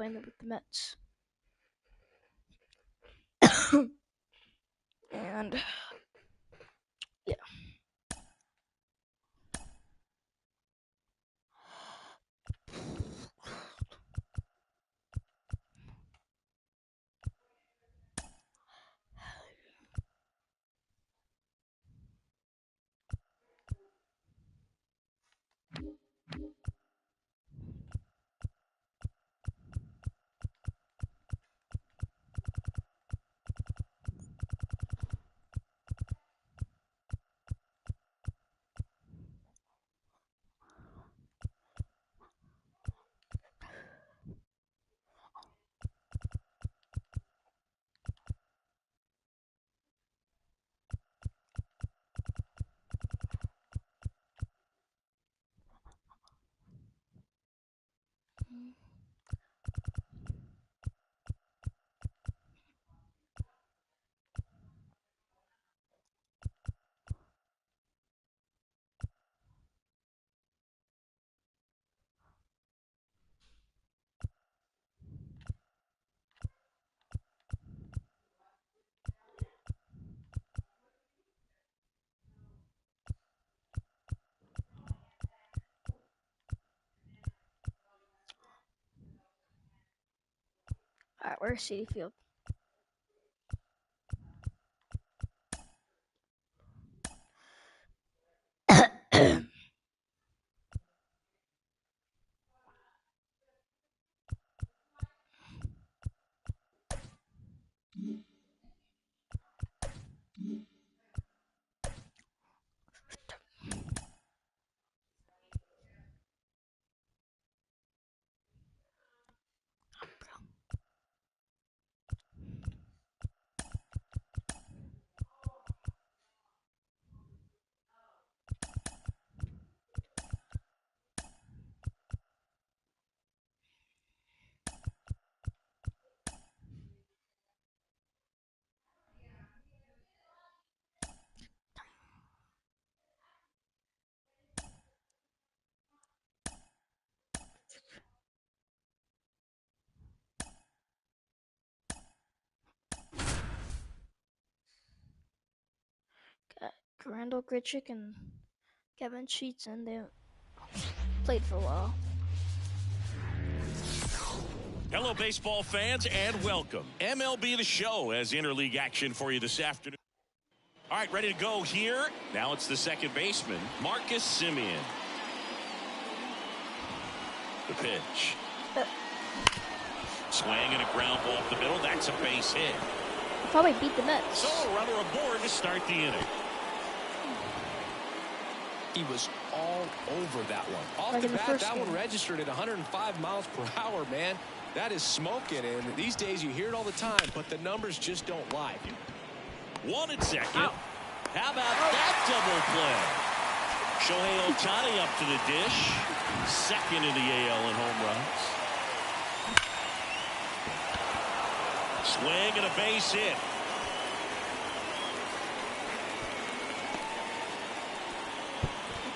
playing with the Mets. And yeah. All right, where's Citi Field? Got Randall Grichuk and Kevin Sheets, and they played for a while. Hello, baseball fans, and welcome. MLB The Show has interleague action for you this afternoon. All right, ready to go here. Now it's the second baseman, Marcus Semien. The pitch. Swing and a ground ball up the middle. That's a base hit. Probably beat the Mets. So a runner aboard to start the inning. He was all over that one. Off the bat, that one registered at 105 miles per hour, man. That is smoking, and these days you hear it all the time, but the numbers just don't lie. One at second. Ow. How about that double play? Shohei Ohtani up to the dish. Second in the AL in home runs. Swing and a base hit.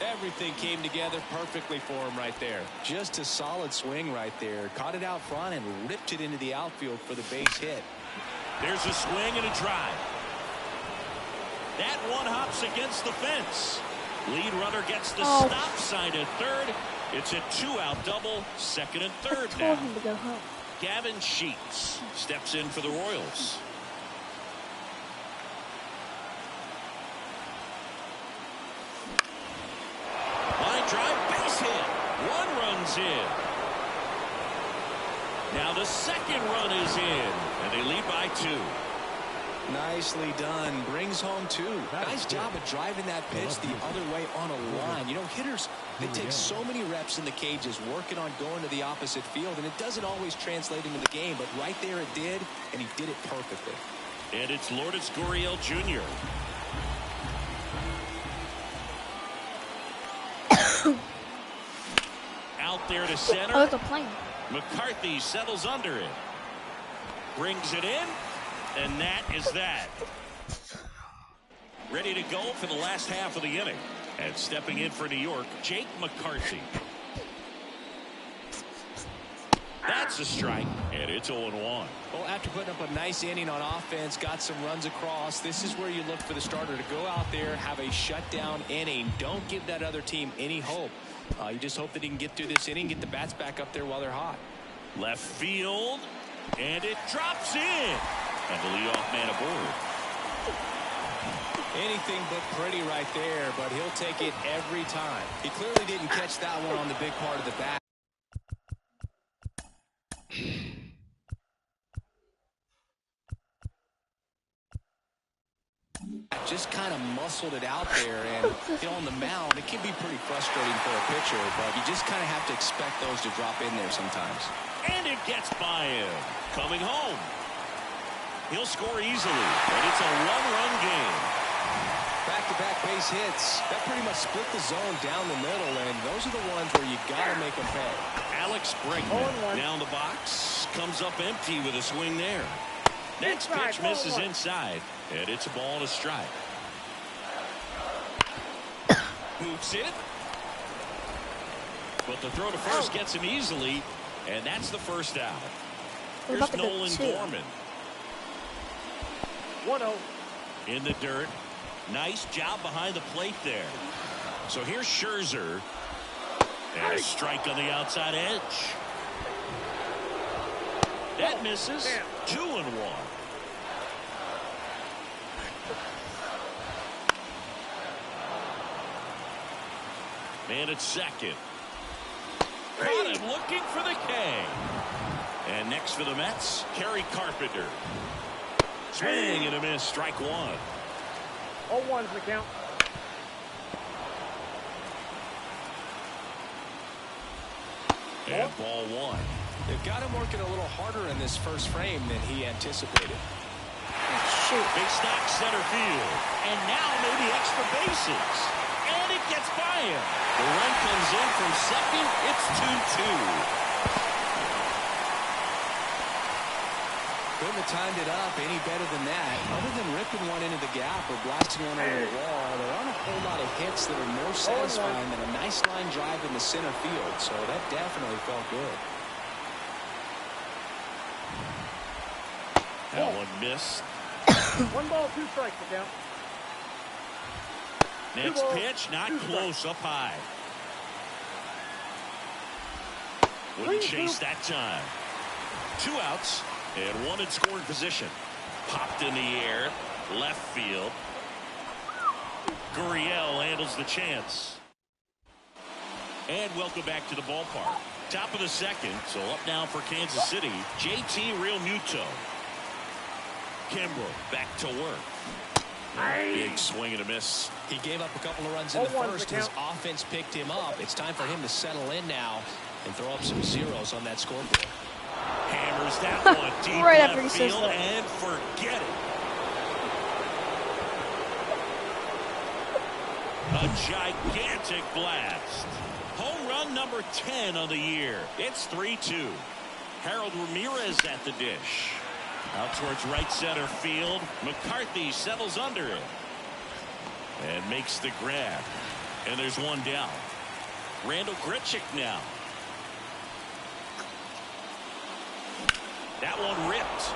Everything came together perfectly for him right there. Just a solid swing right there. Caught it out front and ripped it into the outfield for the base hit. There's a swing and a drive. That one hops against the fence. Lead runner gets the stop sign at third. It's a two-out double, second and third now. Him to go home. Gavin Sheets steps in for the Royals. Line drive, base hit. One run's in. Now the second run is in, and they lead by 2. Nicely done. Brings home 2. Nice job of driving that pitch the other way on a line. You know, hitters, they take so many reps in the cages working on going to the opposite field, and it doesn't always translate into the game, but right there it did, and he did it perfectly. And it's Lourdes Gurriel Jr. Out there to center. Oh, it's a plane. McCarthy settles under it. Brings it in. And that is that. Ready to go for the last half of the inning. And stepping in for New York, Jake McCarthy. That's a strike, and it's 0-1. Well, after putting up a nice inning on offense, got some runs across, this is where you look for the starter to go out there, have a shutdown inning. Don't give that other team any hope. You just hope that he can get through this inning, get the bats back up there while they're hot. Left field, and it drops in. And the leadoff man aboard. Anything but pretty right there, but he'll take it every time. He clearly didn't catch that one on the big part of the bat. Just kind of muscled it out there, and on the mound it can be pretty frustrating for a pitcher, but you just kind of have to expect those to drop in there sometimes. And it gets by him. Coming home. He'll score easily, and it's a one-run game. Back-to-back base hits. That pretty much split the zone down the middle, and those are the ones where you got to make them pay. Alex Bregman down the box. Comes up empty with a swing there. Next pitch misses inside, and it's a ball and a strike. Hoops it. But the throw to first gets him easily, and that's the first out. Here's Nolan Gorman. 1-0. In the dirt. Nice job behind the plate there. So here's Scherzer. And a strike on the outside edge. That misses. 2-1. Man at second. Got him looking for the K. And next for the Mets, Kerry Carpenter. Swing and a miss. Strike one. 0-1's the count. And ball one. They've got him working a little harder in this first frame than he anticipated. Shoot. Big stack center field. And now maybe extra bases. And it gets by him. The run comes in from second. It's 2-2. Couldn't have timed it up any better than that. Other than ripping one into the gap or blasting one over the wall, there aren't a whole lot of hits that are more satisfying than a nice line drive in the center field. So that definitely felt good. That one missed. 1 ball, 2 strikes to count. Next pitch, not close, up high. Wouldn't chase that time. 2 outs and 1 in scoring position. Popped in the air, left field. Gurriel handles the chance. And welcome back to the ballpark. Top of the second, so up now for Kansas City, JT Realmuto. Kimbrel back to work. Big swing and a miss. He gave up a couple of runs in the first. His offense picked him up. It's time for him to settle in now and throw up some zeros on that scoreboard. Hammers that one deep Right left after he field says that. and forget it. A gigantic blast. Home run number 10 of the year. It's 3-2. Harold Ramirez at the dish. Out towards right center field. McCarthy settles under it. And makes the grab. And there's one down. Randall Grichuk now. That one ripped.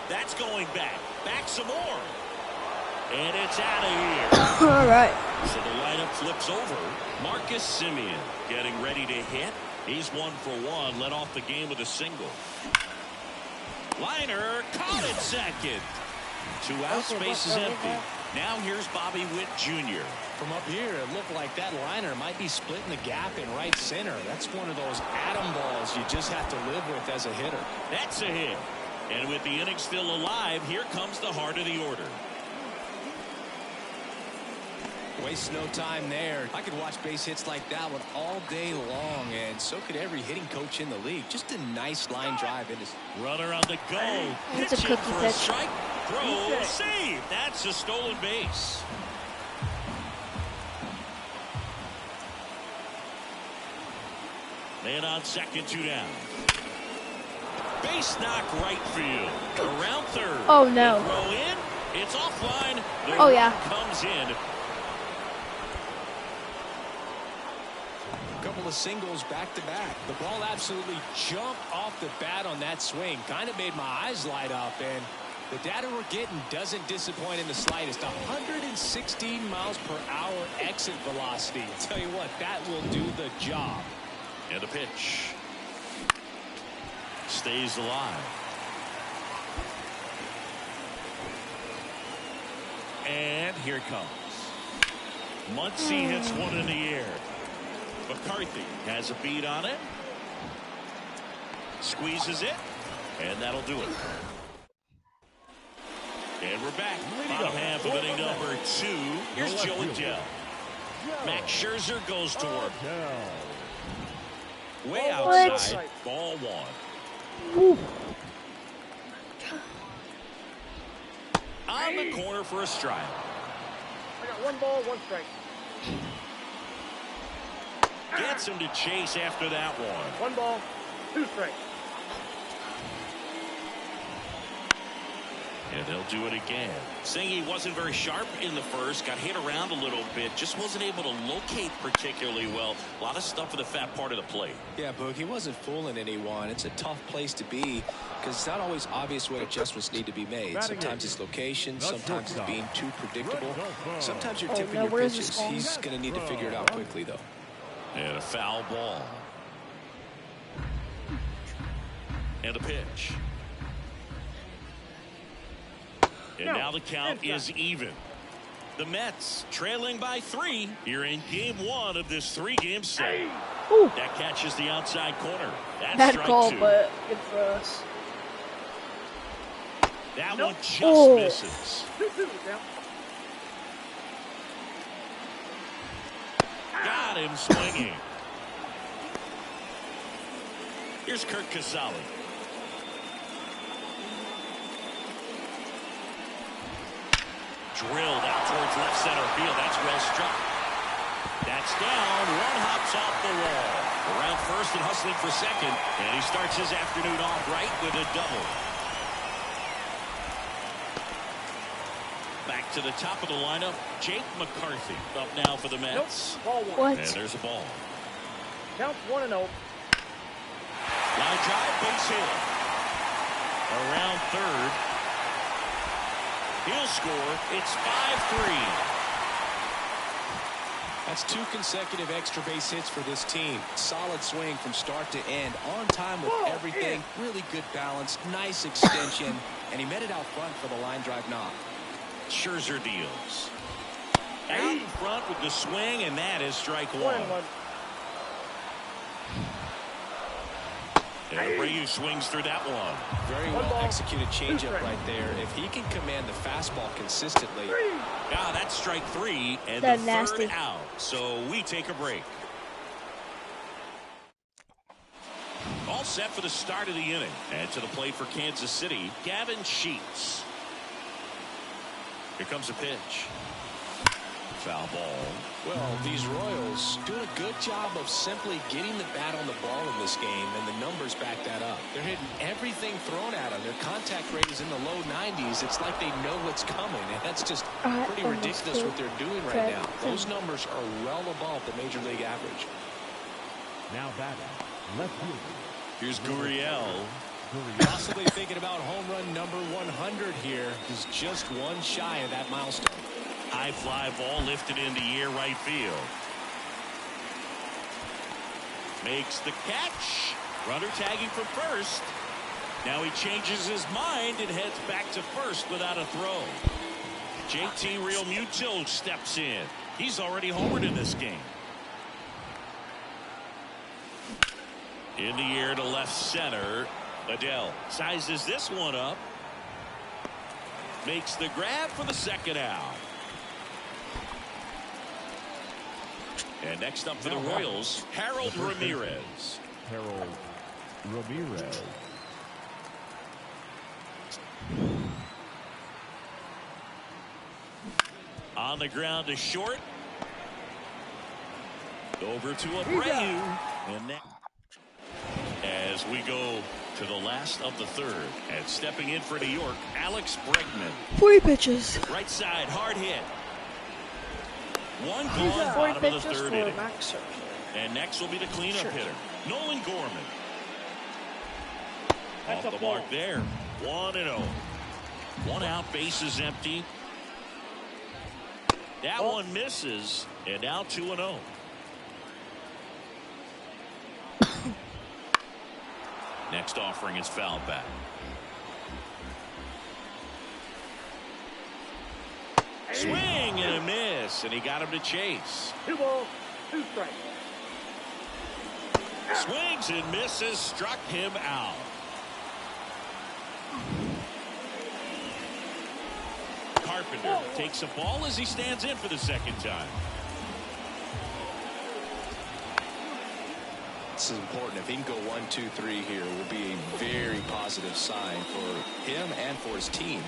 That's going back. Back some more. And it's out of here. All right. So the lineup flips over. Marcus Semien getting ready to hit. He's 1 for 1. Led off the game with a single. Liner caught it second. 2 out, space is empty. Now here's Bobby Witt Jr. From up here, it looked like that liner might be splitting the gap in right center. That's one of those atom balls you just have to live with as a hitter. That's a hit. And with the inning still alive, here comes the heart of the order. Waste no time there. I could watch base hits like that one all day long, and so could every hitting coach in the league. Just a nice line drive into. Runner on the go. It's a Pitching cookie for a pitch. strike. Throw, save. That's a stolen base. Man on second, 2 down. Base knock right field. Around third. Oh, no. The throw in. It's offline. The Oh, yeah. run comes in. A couple couple of singles back-to-back. The ball absolutely jumped off the bat on that swing. Kind of made my eyes light up, and the data we're getting doesn't disappoint in the slightest. 116 miles per hour exit velocity. I'll tell you what, that will do the job. And a pitch. Stays alive. And here it comes. Muncy hits one in the air. McCarthy has a beat on it. Squeezes it. And that'll do it. And we're back. Bottom half of inning number 2. Here's Joe Adell. Max Scherzer goes to work. Way outside. Ball 1. On the corner for a strike. I got 1 ball, 1 strike. Gets him to chase after that one. 1 ball, 2 strikes. And they'll do it again. Saying he wasn't very sharp in the first, got hit around a little bit, just wasn't able to locate particularly well. A lot of stuff in the fat part of the plate. Yeah, Boog, he wasn't fooling anyone. It's a tough place to be because it's not always obvious what adjustments need to be made. Sometimes it's location, sometimes it's being too predictable. Sometimes you're tipping your pitches. He's going to need to figure it out quickly, though. And a foul ball. And a pitch. And now the count is even. The Mets trailing by 3 here in game 1 of this 3-game set. Ooh. That catches the outside corner. That's Bad strike call, 2. but good for us. That one just misses. 2-2 count. Got him swinging. Here's Curt Casali. Drilled out towards left center field. That's well struck. That's down. One hops off the wall. Around first and hustling for second. And he starts his afternoon off right with a double. Back to the top of the lineup. Jake McCarthy up now for the Mets. Ball 1. What? And there's a ball. Count 1-0. Line drive, base hit. Around third. He'll score. It's 5-3. That's 2 consecutive extra base hits for this team. Solid swing from start to end. On time with everything. Really good balance. Nice extension. And he met it out front for the line drive knock. Scherzer deals. Out in front with the swing, and that is strike 1. 1-1. And Abreu swings through that one. Very well executed changeup right there. If he can command the fastball consistently. Ah, that's strike 3 and That's the nasty. third out. So we take a break. All set for the start of the inning. And to the plate for Kansas City, Gavin Sheets. Here comes a pitch. Foul ball. Well, these Royals do a good job of simply getting the bat on the ball in this game, and the numbers back that up. They're hitting everything thrown at them. Their contact rate is in the low 90s. It's like they know what's coming, and that's just pretty ridiculous what they're doing right now. Those numbers are well above the major league average. Now batting, left field. Here's Gurriel. Possibly thinking about home run number 100 here. He's just one shy of that milestone. High fly ball lifted into the air right field. Makes the catch. Runner tagging for first. Now he changes his mind and heads back to first without a throw. JT Realmuto steps in. He's already homered in this game. In the air to left center. Adell sizes this one up. Makes the grab for the second out. And next up for the Royals, Harold Ramirez. Harold Ramirez. On the ground to short. Over to Abreu. And that, as we go to the last of the third. And stepping in for New York, Alex Bregman. 3 pitches. Right side, hard hit. One gone, 4 bottom of the pitches third for inning. Max Scherzer. And next will be the cleanup hitter, Nolan Gorman. That's Off a the ball. mark there. 1-0. One out, bases empty. That one misses, and now 2-0. Next offering is fouled back. Swing and a miss, and he got him to chase. 2 balls, 2 strikes. Swings and misses, struck him out. Carpenter takes a ball as he stands in for the second time. This is important. If he can go 1, 2, 3 here, will be a very positive sign for him and for his team.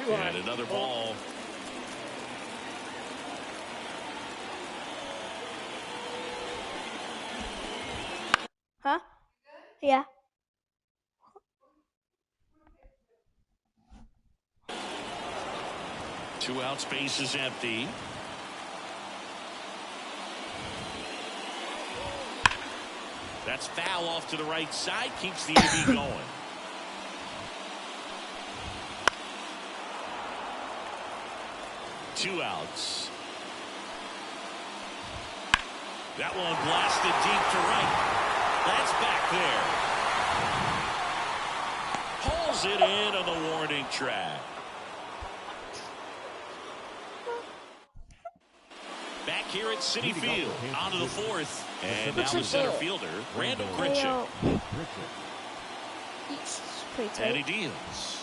And another ball. Huh? Yeah. Two out, space is empty. That's foul off to the right side, keeps the AB going. Two outs. That one blasted deep to right. That's back there. Pulls it in on the warning track. Back here at Citi Field, on to the fourth. And now the center fielder, Randall Grichuk. It's pretty And he tight. deals.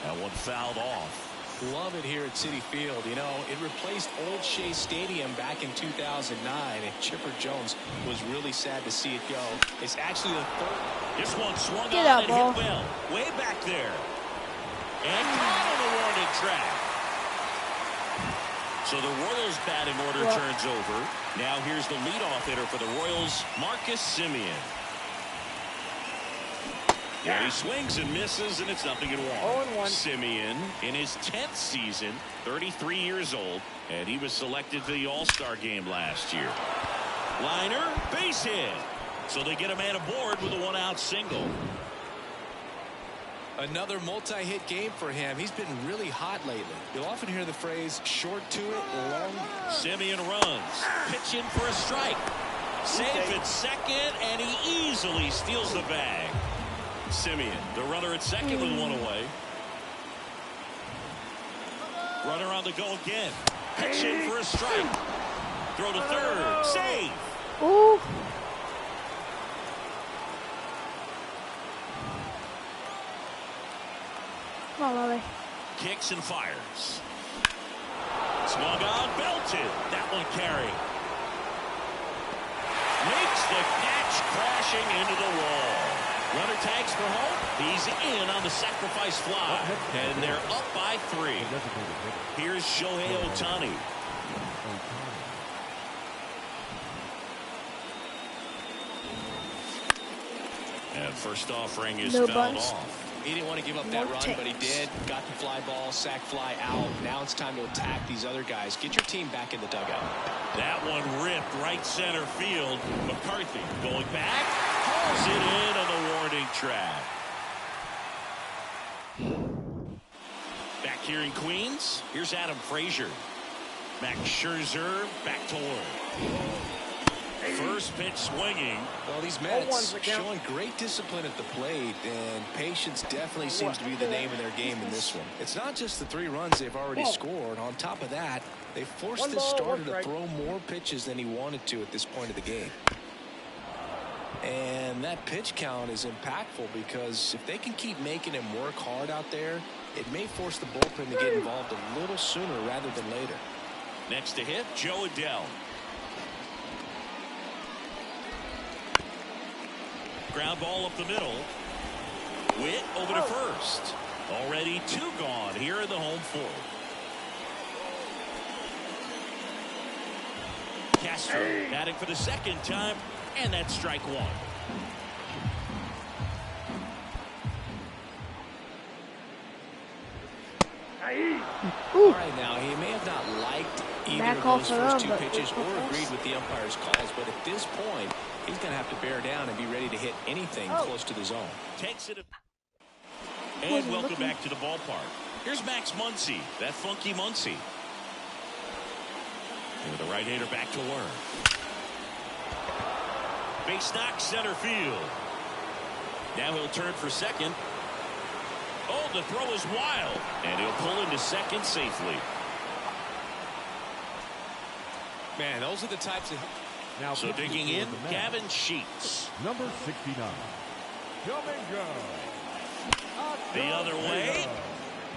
That one fouled off. Love it here at Citi Field. You know, it replaced Old Shea Stadium back in 2009, and Chipper Jones was really sad to see it go. It's actually the third. This one swung Get on out, and ball. hit well. Way back there. And caught on the warning track. So the Royals batting order turns over. Now here's the leadoff hitter for the Royals, Marcus Semien. Yeah, he swings and misses, and it's 0-1. 0-1. Semien in his 10th season, 33 years old, and he was selected to the All-Star game last year. Liner, base hit. So they get a man aboard with a one-out single. Another multi-hit game for him. He's been really hot lately. You'll often hear the phrase, short to it, long. Semien runs, pitching for a strike. Safe at second, and he easily steals the bag. Semien, the runner at second with one away. Runner on the go again. Pitching for a strike. Throw to third. Save. Ooh. Come on, Lolly. Kicks and fires. Swung on, belted. That one carry. Makes the catch, crashing into the wall. Runner tags for home. He's in on the sacrifice fly. And they're up by 3. Here's Shohei Ohtani. And first offering is No fouled bunts. off. He didn't want to give up No that run, but he takes. did. Got the fly ball, sac fly out. Now it's time to attack these other guys. Get your team back in the dugout. That one ripped right center field. McCarthy going back. Hauls it in on the warning track. Back here in Queens, here's Adam Frazier. Max Scherzer back to work. First pitch swinging. Well, these 0-1's Mets the count. showing great discipline at the plate, and patience definitely seems to be the name of their game in this one. It's not just the 3 runs they've already scored. On top of that, they forced One this ball, starter one to strike. throw more pitches than he wanted to at this point of the game. And that pitch count is impactful because if they can keep making him work hard out there, it may force the bullpen to get involved a little sooner rather than later. Next to hit, Joe Adell. Ground ball up the middle. Witt over to first. Already 2 gone here in the home 4th. Castro batting for the second time, and that's strike 1. All right, now, he may have not liked either Bad of call those for first them, two but pitches good or call. agreed with the umpire's calls. But at this point, he's going to have to bear down and be ready to hit anything close to the zone. Takes it. And welcome back to the ballpark. Here's Max Muncy, that funky Muncy. And the right-hander back to work. Base knock center field. Now he'll turn for second. Oh, the throw is wild. And he'll pull into second safely. Man, those are the types of... Now So digging in, Gavin Sheets. Number 69. Domingo. The other way.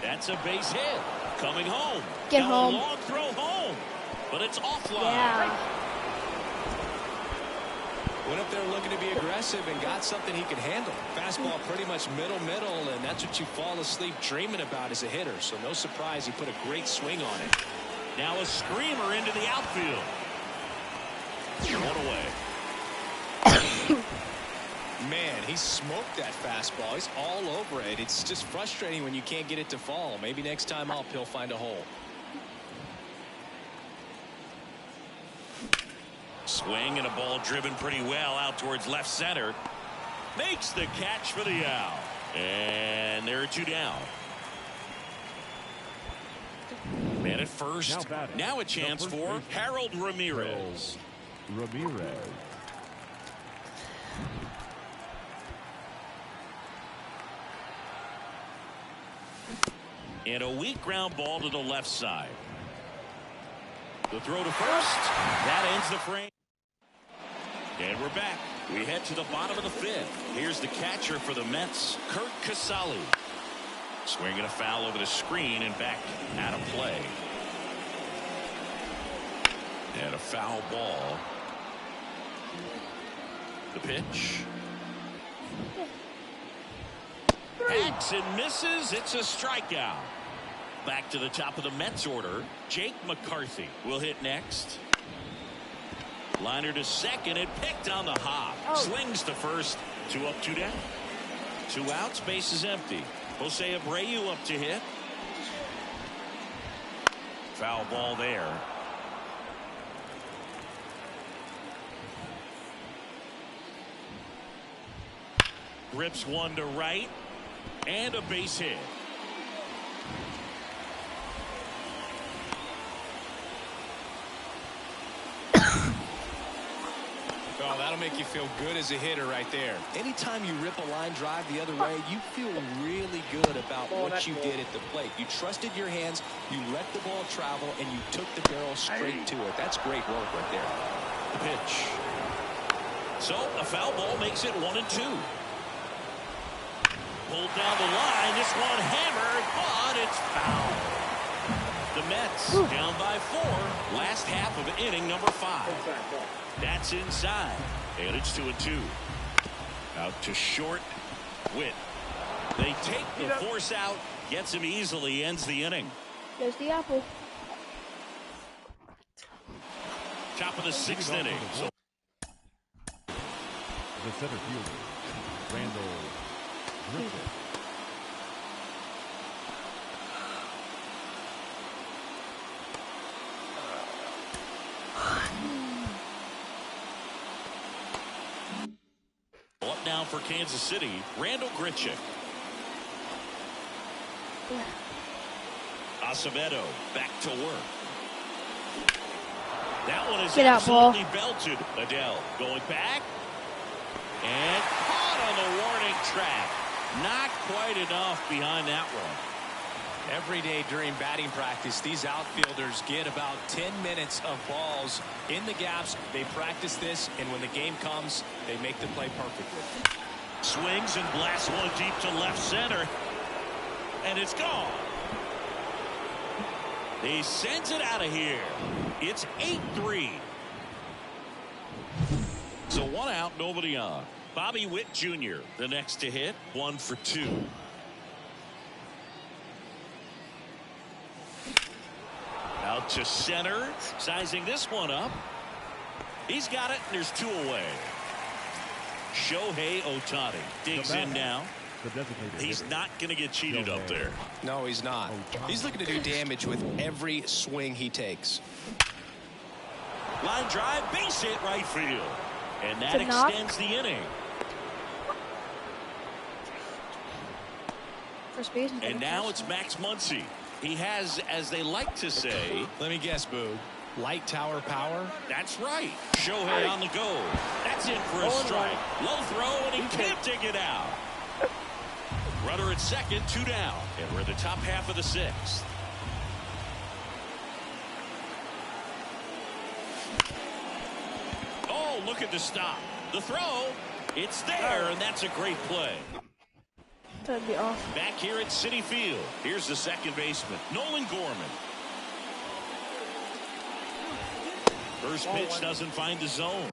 That's a base hit. Coming home. Get Now home. A long throw home. But it's offline. Yeah. Went up there looking to be aggressive and got something he could handle. Fastball pretty much middle, and that's what you fall asleep dreaming about as a hitter. So no surprise he put a great swing on it. Now a screamer into the outfield. One away. Man, he smoked that fastball. He's all over it. It's just frustrating when you can't get it to fall. Maybe next time up he'll find a hole. Swing and a ball driven pretty well out towards left center. Makes the catch for the out. And there are two down. Man at first. Now a chance for Harold Ramirez. Ramirez. And a weak ground ball to the left side. The throw to first. That ends the frame. And we're back. We head to the bottom of the fifth. Here's the catcher for the Mets, Curt Casali. Swinging a foul over the screen and back out of play. And a foul ball. The pitch. Hacks and misses. It's a strikeout. Back to the top of the Mets order. Jake McCarthy will hit next. Liner to second and picked on the hop. Slings to first. 2 up, 2 down. 2 outs, base is empty. Jose Abreu up to hit. Foul ball there. Rips one to right. And a base hit. Oh, that'll make you feel good as a hitter right there. Anytime you rip a line drive the other way, you feel really good about what you did at the plate. You trusted your hands, you let the ball travel, and you took the barrel straight to it. That's great work right there. The pitch. So a foul ball makes it 1-2. Pulled down the line. This one hammered, but it's foul. The Mets down by 4. Last half of inning number 5. That's inside. And it's 2-2. Out to short. Witt. They take the force out. Gets him easily. Ends the inning. There's the apple. Top of the 6th inning. So The center fielder, Randall Griffith. up now for Kansas City, Randall Grichuk. Acevedo back to work. That one is absolutely belted. Adele going back. And caught on the warning track. Not quite enough behind that one. Every day during batting practice, these outfielders get about 10 minutes of balls in the gaps. They practice this, and when the game comes, they make the play perfectly. Swings and blasts one deep to left center. And it's gone. He sends it out of here. It's 8-3. So 1 out, nobody on. Bobby Witt Jr., the next to hit, 1 for 2. Out to center, sizing this one up. He's got it, and there's 2 away. Shohei Ohtani digs in now. The designated He's hitter. not going to get cheated up there. No, he's not. He's looking to do damage with every swing he takes. Line drive, base hit right field. And that To knock. extends the inning. First base. And now it's Max Muncy. He has, as they like to say, Let me guess, Boog. Light tower power? that's right. Shohei on the go. That's in for a strike. Low throw, and he can't dig it out. Runner at second, 2 down. And we're in the top half of the 6th. Oh, look at the stop. The throw, it's there, and that's a great play. That'd be off. Back here at Citi Field, here's the second baseman, Nolan Gorman. First pitch doesn't find the zone.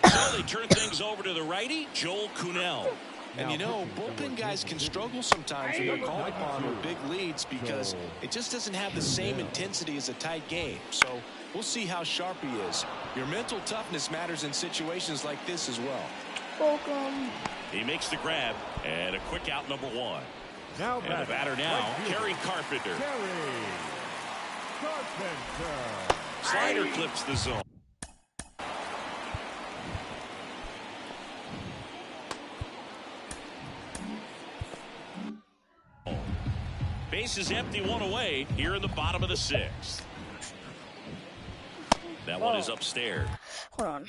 So they turn things over to the righty, Joel Kuhnel. And you know, bullpen guys can struggle sometimes when they're called upon with big leads because it just doesn't have the same intensity as a tight game. So we'll see how sharp he is. Your mental toughness matters in situations like this as well. Welcome. He makes the grab, and a quick out, number 1. Now And the batter now, right fielder, Kerry Carpenter. Kerry Carpenter. Slider clips the zone. Base is empty, 1 away here in the bottom of the 6th. That one is upstairs. Hold on.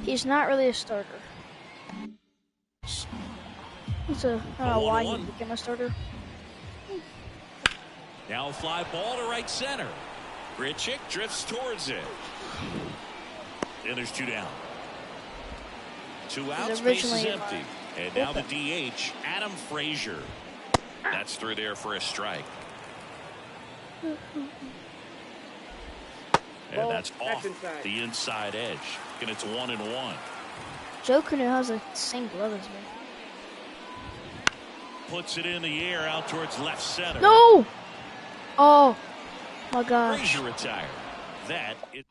He's not really a starter. He's a, I don't know why he 1-1. became a starter. Now a fly ball to right center. Grichuk drifts towards it. And there's 2 down. 2 outs, base is originally empty. And now the DH, Adam Frazier. That's through there for a strike. And that's off inside. the inside edge. And it's 1-1. Joe Kuhnel has the same glove as me. Puts it in the air out towards left center. No! Oh my gosh. Frazier retired. That is.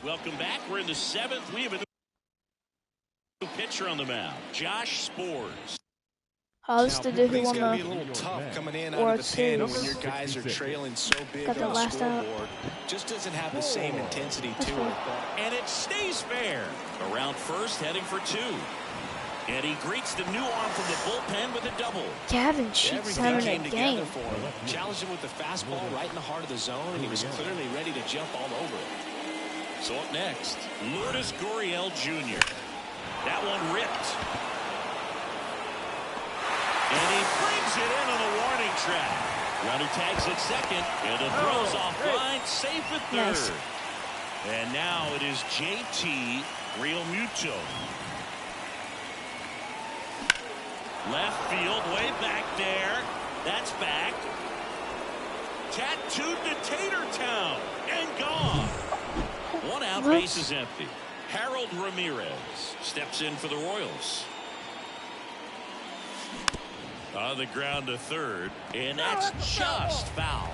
Welcome back. We're in the 7th. We have a new pitcher on the mound, Josh Spores. Oh, this is the dude who It's won going to be a the. little tough coming in Or out of the pen series. when your guys are trailing so big Got the on the last out. scoreboard. Just doesn't have the same intensity to it. And it stays fair. Around first, heading for 2. And he greets the new arm from the bullpen with a double. Gavin Sheets Everything having came a together game. for him. Challenged him with the fastball right in the heart of the zone, and he was clearly ready to jump all over it. So up next, Lourdes Gurriel Jr. That one ripped. And he brings it in on the warning track. Runner tags at second, and the throw's offline, safe at third. Nice. And now it is JT Realmuto. Left field, way back there. That's back. Tattooed to Tatertown and gone. 1 out, base is empty. Harold Ramirez steps in for the Royals. On the ground to third, and that's just foul.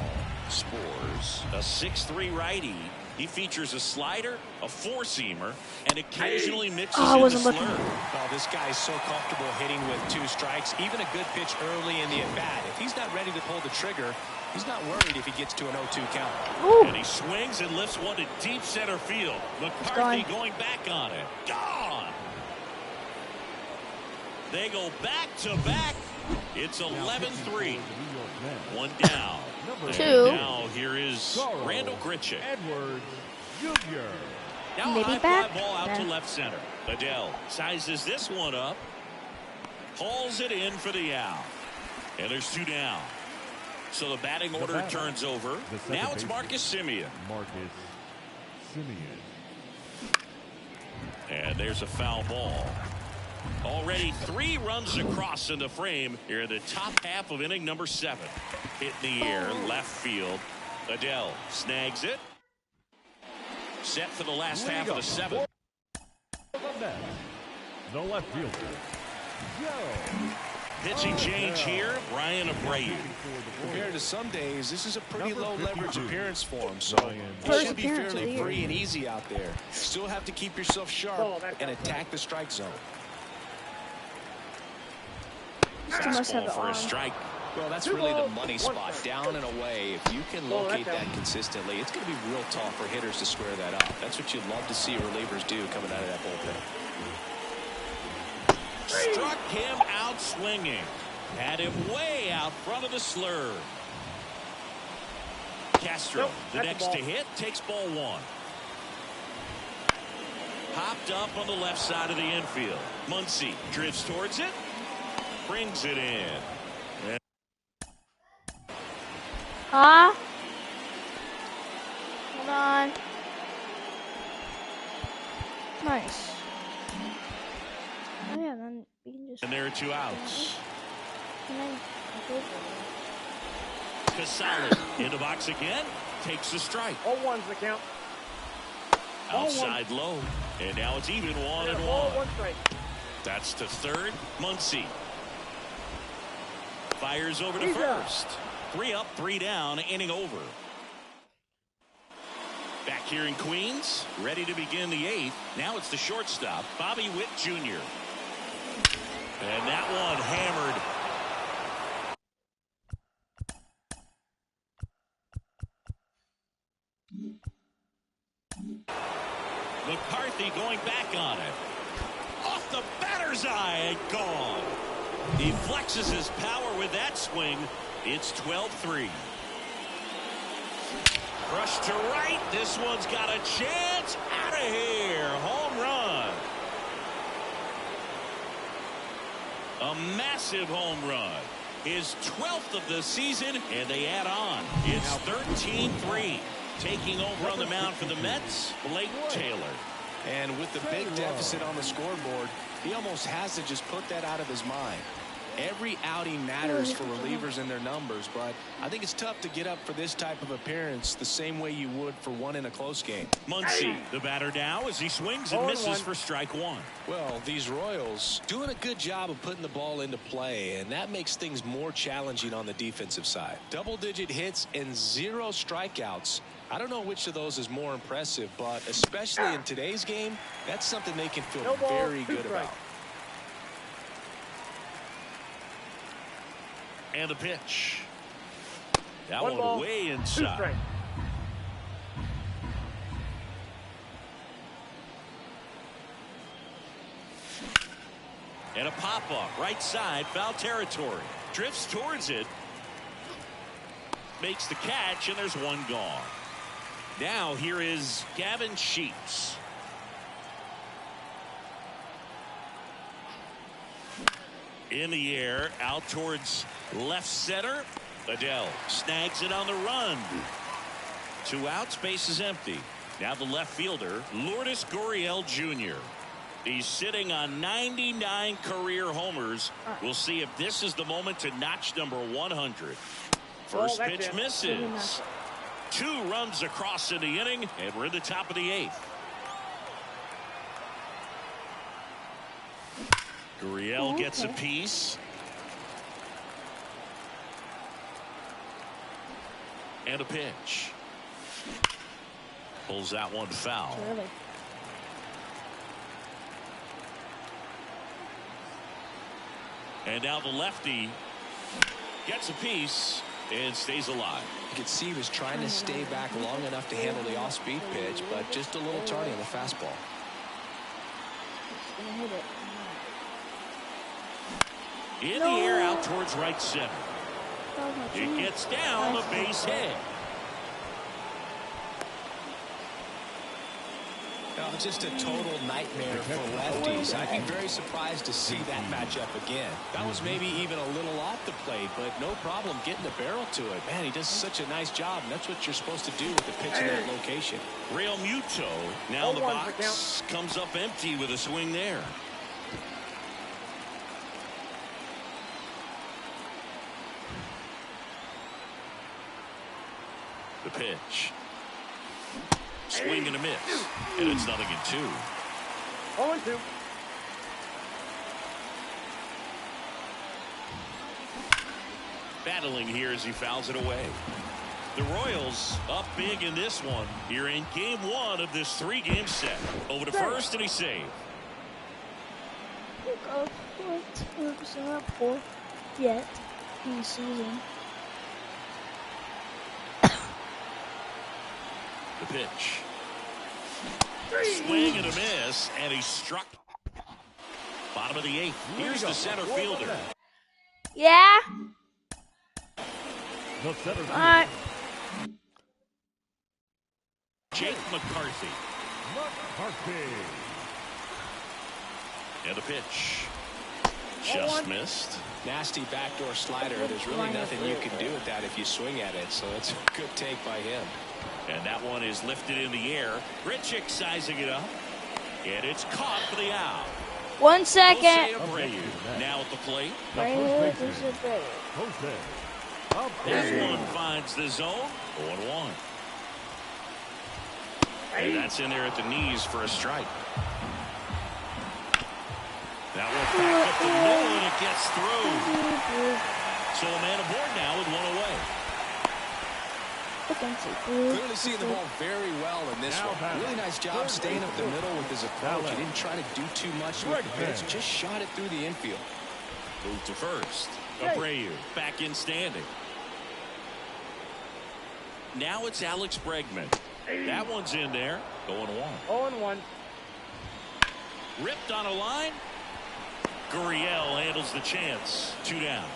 Spores, a 6'3" righty. He features a slider, a 4-seamer, and occasionally mixes I in the wasn't slur. looking. Oh, this guy's so comfortable hitting with 2 strikes. Even a good pitch early in the at-bat. If he's not ready to pull the trigger, he's not worried if he gets to an 0-2 count. Ooh. And he swings and lifts one to deep center field. McCarthy gone. going back on it. Gone! They go back to back. It's 11-3. 1 down. And 2. now here is Randall Grichuk. Edwards Jr. Now Maybe a high back? fly ball out to Nah. left center. Adele sizes this one up. Pulls it in for the out. And there's 2 down. So the batting order batter, turns over. the second Now it's baseman. Marcus Semien. Marcus Semien. And there's a foul ball. Already 3 runs across in the frame here in the top half of inning number 7. Hit in the air, left field. Adele snags it. Set for the last half of the 7th. The left fielder, Joe. Pitching change here, Ryan Abreu. Compared to some days, this is a pretty Number low leverage 52. appearance for him, so Ryan. it First should be appearance of the fairly year. free and easy out there. Still have to keep yourself sharp and attack the strike zone. He must have Fastball the for a arm. strike. Well, that's Two really the balls, money one spot, strike. down and away. If you can Ball, locate that's that out. consistently, it's going to be real tough for hitters to square that up. That's what you'd love to see relievers do coming out of that bullpen. Struck him out swinging. Had him way out front of the slur. Castro, Nope, the that's next the to ball. hit, takes ball 1. Popped up on the left side of the infield. Muncy drifts towards it. Brings it in. Ah. Hold on. Nice. Oh yeah, then we can just. And there are 2 outs. And then go for Casale in the box again. Takes the strike. All ones the count. Ball Outside low. And now it's even 1 and Ball, 1. one strike. That's to third. Muncy fires over to He's out. first. 3 up, 3 down, inning over. Back here in Queens, ready to begin the 8th. Now it's the shortstop, Bobby Witt Jr. And that one hammered. McCarthy going back on it. Off the batter's eye and gone. He flexes his power with that swing. It's 12-3. Rush to right. This one's got a chance. Out of here. Home run. A massive home run. His 12th of the season, and they add on. It's 13-3. Taking over on the mound for the Mets, Blake Taylor. And with the big deficit on the scoreboard, he almost has to just put that out of his mind. Every outing matters for relievers and their numbers, but I think it's tough to get up for this type of appearance the same way you would for one in a close game. Muncy, the batter now, as he swings and misses for strike 1. Well, these Royals doing a good job of putting the ball into play, and that makes things more challenging on the defensive side. Double-digit hits and 0 strikeouts. I don't know which of those is more impressive, but especially in today's game, that's something they can feel No ball, very 2 good strikes. about. And the pitch. That One one ball, way 2 inside. strikes. And a pop-up, right side, foul territory. Drifts towards it. Makes the catch, and there's 1 gone. Now here is Gavin Sheets. In the air, out towards left center. Adele snags it on the run. 2 outs, base is empty. Now the left fielder, Lourdes Gurriel Jr. He's sitting on 99 career homers. We'll see if this is the moment to notch number 100. First that's pitch it. misses. 2 runs across in the inning, and we're in the top of the 8th. Gurriel gets a piece. And a pitch. Pulls that one foul. Really? And now the lefty gets a piece and stays alive. You could see he was trying to stay back long enough to handle the off-speed pitch, but just a little tardy on the fastball. He's gonna hit it. In the air out towards right center. That was my It team. gets down the base hit. Well, just a total nightmare for lefties. I'd be very surprised to see that matchup again. That was maybe even a little off the plate, but no problem getting the barrel to it. Man, he does such a nice job, and that's what you're supposed to do with the pitch in that location. Real Muto now in the 0-1 for box comes up empty with a swing there. The pitch. Swing and a miss. And it's 0-2. 0-2. Battling here as he fouls it away. The Royals up big in this one here in game 1 of this 3-game set. Over to first, and he saved. It's not poor yet in the season. The pitch. Swing and a miss, and he struck. Bottom of the 8th. Here's the center fielder. Yeah. The center fielder. All right. Jake McCarthy. McCarthy. And the pitch. Just missed. Nasty backdoor slider. There's really nothing you can do with that if you swing at it. So it's a good take by him. And that one is lifted in the air. Grichuk sizing it up. And it's caught for the out. 1 second. Jose Abreu now at the plate. Right, this is Abreu. This one finds the zone. 0-1. And that's in there at the knees for a strike. That one back up the middle, and it gets through. So a man aboard now with 1 away. Clearly seeing the ball very well in this one. Really nice job staying up the middle with his approach. He didn't try to do too much with the pitch. Just shot it through the infield. Move to first. Abreu back in standing. Now it's Alex Bregman. That one's in there. Going 1. 0-1. Ripped on a line. Gurriel handles the chance. 2 down.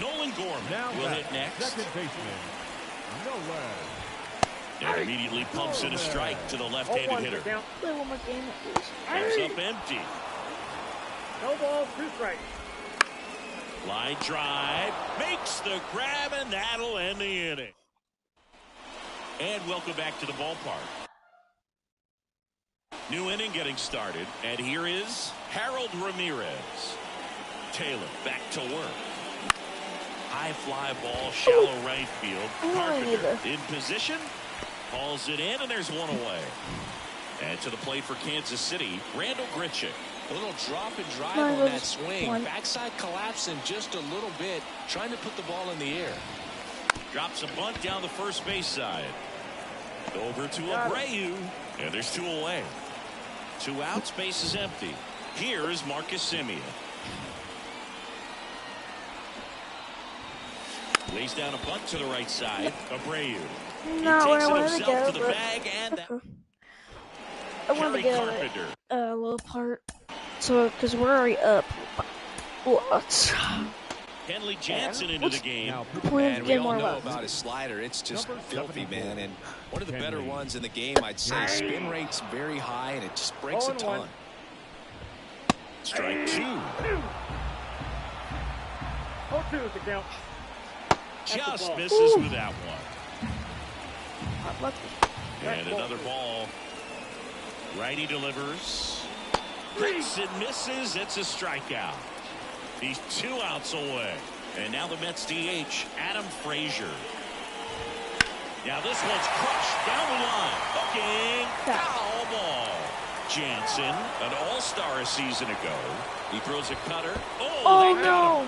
Nolan Gorman will hit next. Second baseman, Nolan. And immediately pumps in a strike to the left-handed hitter. Play one more game at least. Comes up empty. No balls, 2 strikes. Line drive. Makes the grab, and that'll end the inning. And welcome back to the ballpark. New inning getting started. And here is Harold Ramirez. Taylor back to work. High fly ball, shallow right field. Carpenter in position. Calls it in, and there's 1 away. And to the plate for Kansas City, Randall Grichuk. A little drop and drive on that swing. Backside collapsing just a little bit, trying to put the ball in the air. Drops a bunt down the first base side. Over to Abreu, and there's 2 away. 2 outs, base is empty. Here is Marcus Semien. Lays down a bunt to the right side. Abreu. No, he takes I it wanted to himself go, to the but bag, and that I wanted to Kerry go Carpenter. a little part. So, because we're already up lots. Kenley Jansen into the game. And we all know about his slider. It's just filthy, man. And one of the better ones in the game, I'd say. Spin rate's very high, and it just breaks a ton. Strike 2. 0-2 is the count. Just misses with that one. And another ball. Righty delivers. Hits and misses. It's a strikeout. He's 2 outs away. And now the Mets DH, Adam Frazier. Now this one's crushed down the line. Hooking. Foul ball. Jansen, an all-star a season ago. He throws a cutter. Oh, no.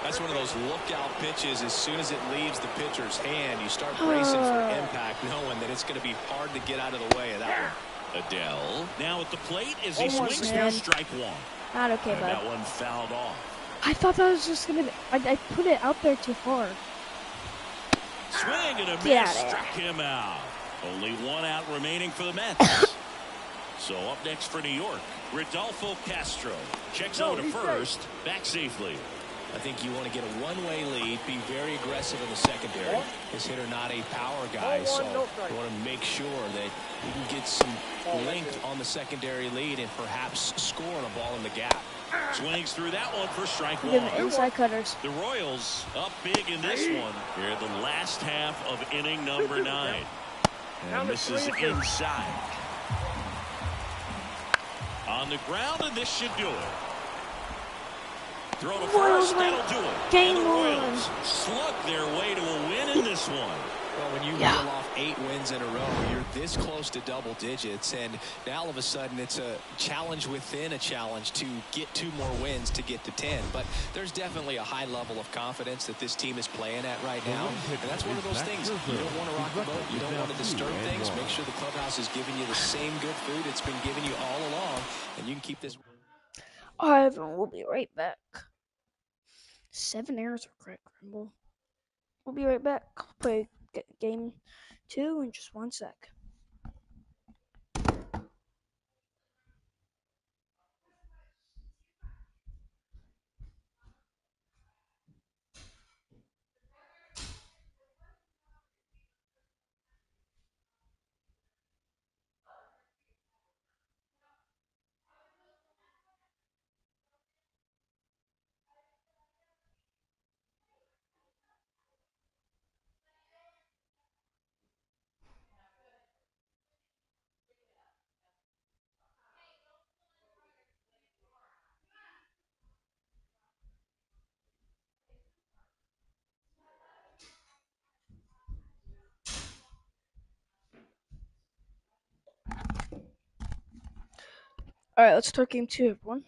That's one of those lookout pitches. As soon as it leaves the pitcher's hand, you start bracing for impact, knowing that it's going to be hard to get out of the way of that one. Adele now at the plate as he swings through strike 1. Not okay, And bud. that one fouled off. I thought that was just going to be... I put it out there too far. Swing and a Get miss. out of Struck him out. Only 1 out remaining for the Mets. So up next for New York, Rodolfo Castro. Checks over to first. Back safely. I think you want to get a one-way lead, be very aggressive in the secondary. This hitter not a power guy, so you want to make sure that you can get some length on the secondary lead and perhaps score on a ball in the gap. Swings through that one for strike 1. Inside cutters. The Royals up big in this one. Here the last half of inning number 9. And this is inside. On the ground, and this should do it. Throw to Royals first, win. that'll do it. Game and the one. Royals slug their way to a win in this one. Well, when you reel off 8 wins in a row, you're this close to double digits, and now all of a sudden it's a challenge within a challenge to get 2 more wins to get to 10. But there's definitely a high level of confidence that this team is playing at right now, and that's one of those things. You don't want to rock the boat. You don't want to disturb things. Make sure the clubhouse is giving you the same good food it's been giving you all along, and you can keep this. Alright, everyone, we'll be right back. 7 errors of Craig Grimble. We'll be right back. Play game 2 in just 1 sec. Alright, let's start game 2, everyone.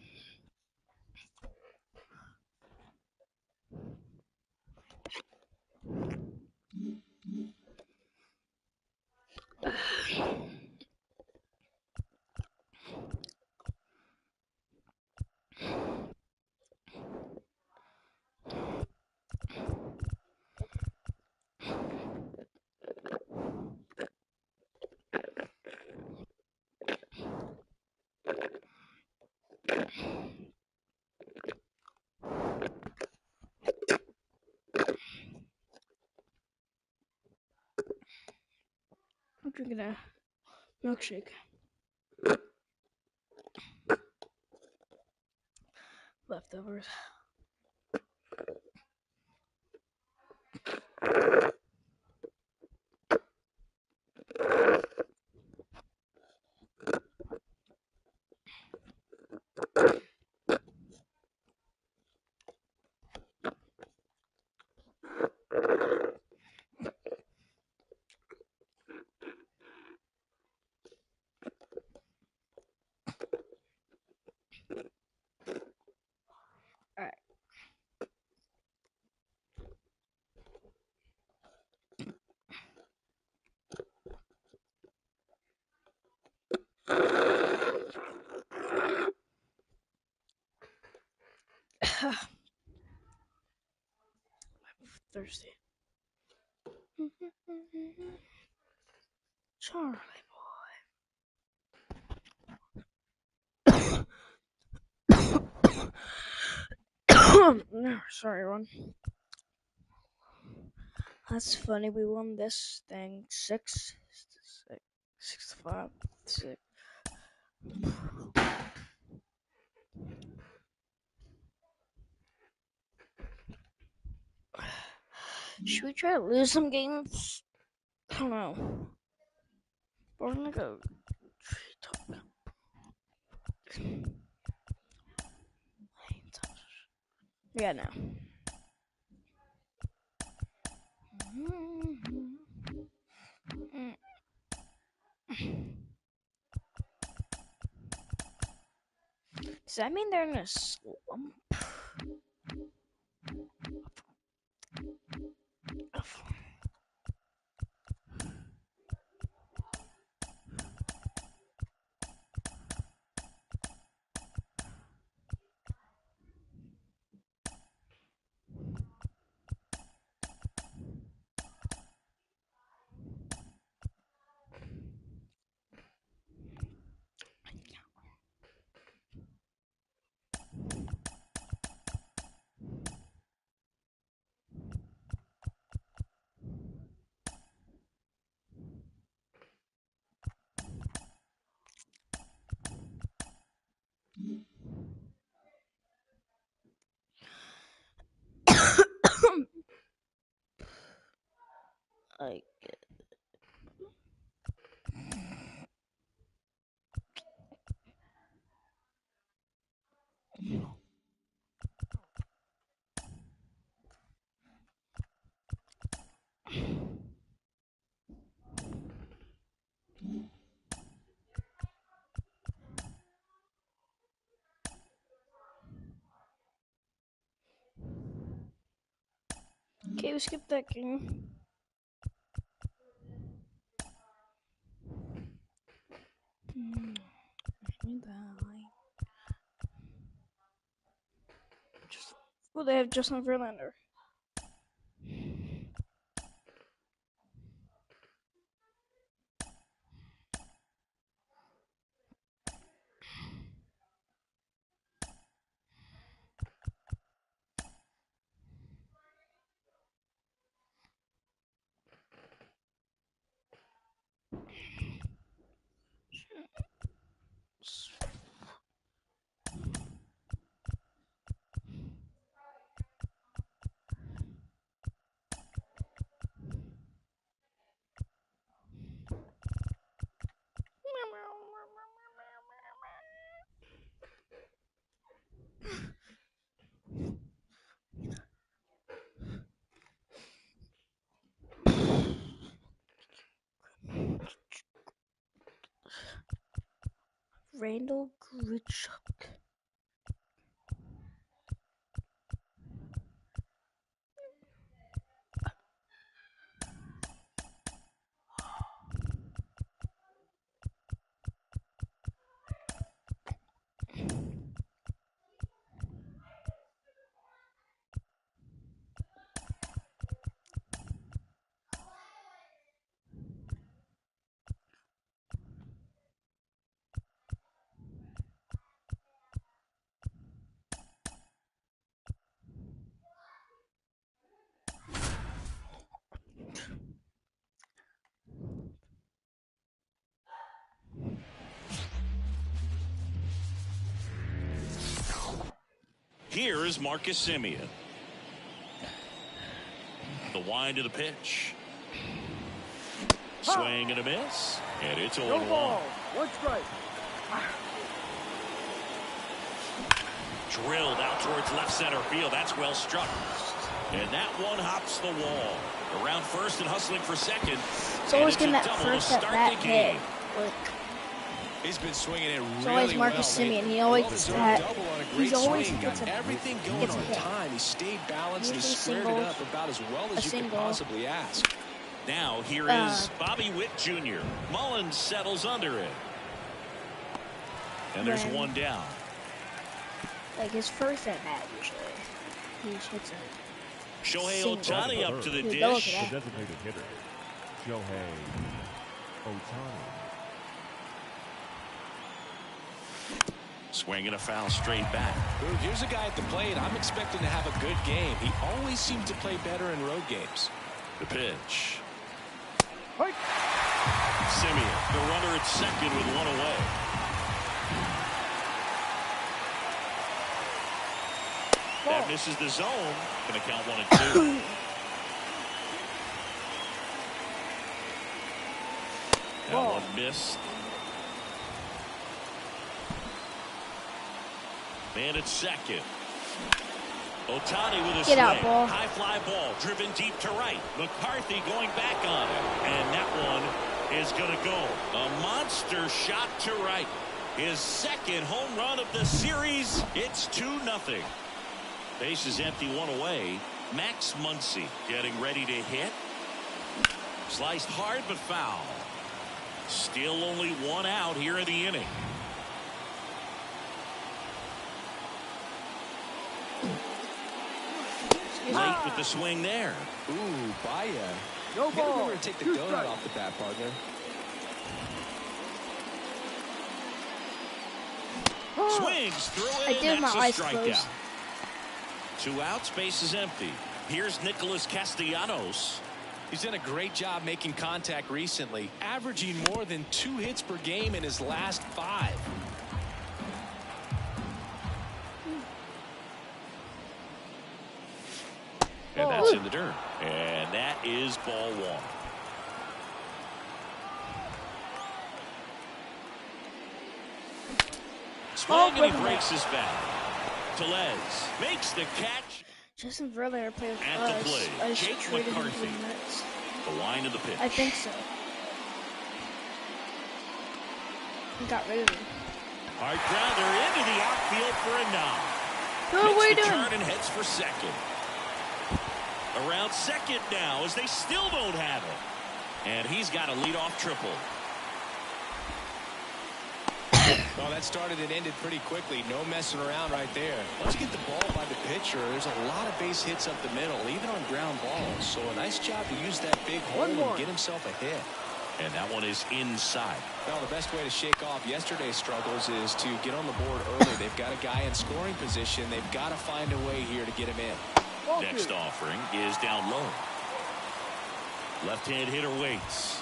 I'm drinking a milkshake. Leftovers. Alright. I'm thirsty. Charlie boy. Sorry, everyone. That's funny. We won this thing 6 to 5. 6. Should we try to lose some games? I don't know. We're gonna go tree talk. Yeah, no. Does that mean they're in a slump? Like, Okay, we skipped that game. Well, they have Justin Verlander. Randall Grichuk. Here is Marcus Semien. The wind of the pitch. Swing and a miss. And it's a 1-1. One strike. Drilled out towards left center field. That's well struck. And that one hops the wall. Around first and hustling for second. It's always getting that first at bat hit. He's been swinging it really well. It's always Marcus Semien. He always gets that. He's always gets everything going on time. He stayed balanced. He squared it up about as well as you could possibly ask. Now here is Bobby Witt Jr. Mullins settles under it. And there's one down. Like his first at bat usually. He just hits it. Shohei Ohtani up to the dish. The designated hitter, Shohei Ohtani. Swinging a foul straight back. Here's a guy at the plate. I'm expecting to have a good game. He always seems to play better in road games. The pitch. Hey. Semien, the runner at second with one away. That misses the zone. Going to count 1-2. That one missed. Man at second. Ohtani with a swing. Out, ball. High fly ball driven deep to right. McCarthy going back on it. And that one is going to go. A monster shot to right. His second home run of the series. It's 2-0. Base is empty, one away. Max Muncy getting ready to hit. Sliced hard but foul. Still only one out here in the inning. Late with the swing there. Ooh, Baez. No You gotta ball. remember to take the Two donut strikes. off the bat, partner. Swings through it. I did and that's my a eyes closed. strikeout. 2 outs, base is empty. Here's Nicholas Castellanos. He's done a great job making contact recently, averaging more than 2 hits per game in his last 5. And that's in the dirt. And that is ball 1. Swing and he breaks his bat. Tellez makes the catch. Justin Verlander played with At the us. plate, I just Jake traded him to McCarthy. the Mets. The line of the pitch. I think so. He got rid of him. Hard grounder into the outfield for a knock. What are we Makes the doing? turn and heads for second. Around second now as they still don't have it. And he's got a leadoff triple. Well, that started and ended pretty quickly. No messing around right there. Once you get the ball by the pitcher, there's a lot of base hits up the middle, even on ground balls. So a nice job to use that big hole and get himself a hit. And that one is inside. Well, the best way to shake off yesterday's struggles is to get on the board early. They've got a guy in scoring position. They've got to find a way here to get him in. Next offering is down low. Left-hand hitter waits.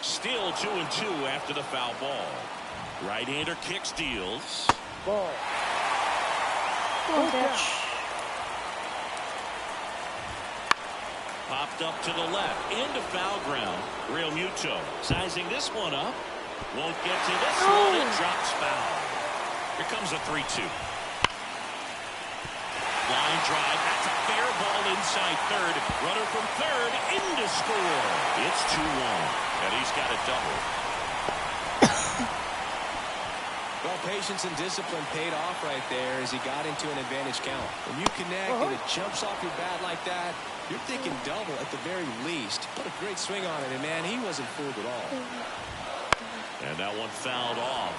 Still 2-2 after the foul ball. Right-hander kicks, deals. Ball. Good catch. Popped up to the left into foul ground. Real Muto sizing this one up. Won't get to this one. It drops foul. Here comes a 3-2. Line drive. That's a fair ball inside third. Runner from third into score. It's 2-1. And he's got a double. Well, patience and discipline paid off right there as he got into an advantage count. When you connect and it jumps off your bat like that, you're thinking double at the very least. Put a great swing on it, and man, he wasn't fooled at all. And that one fouled off.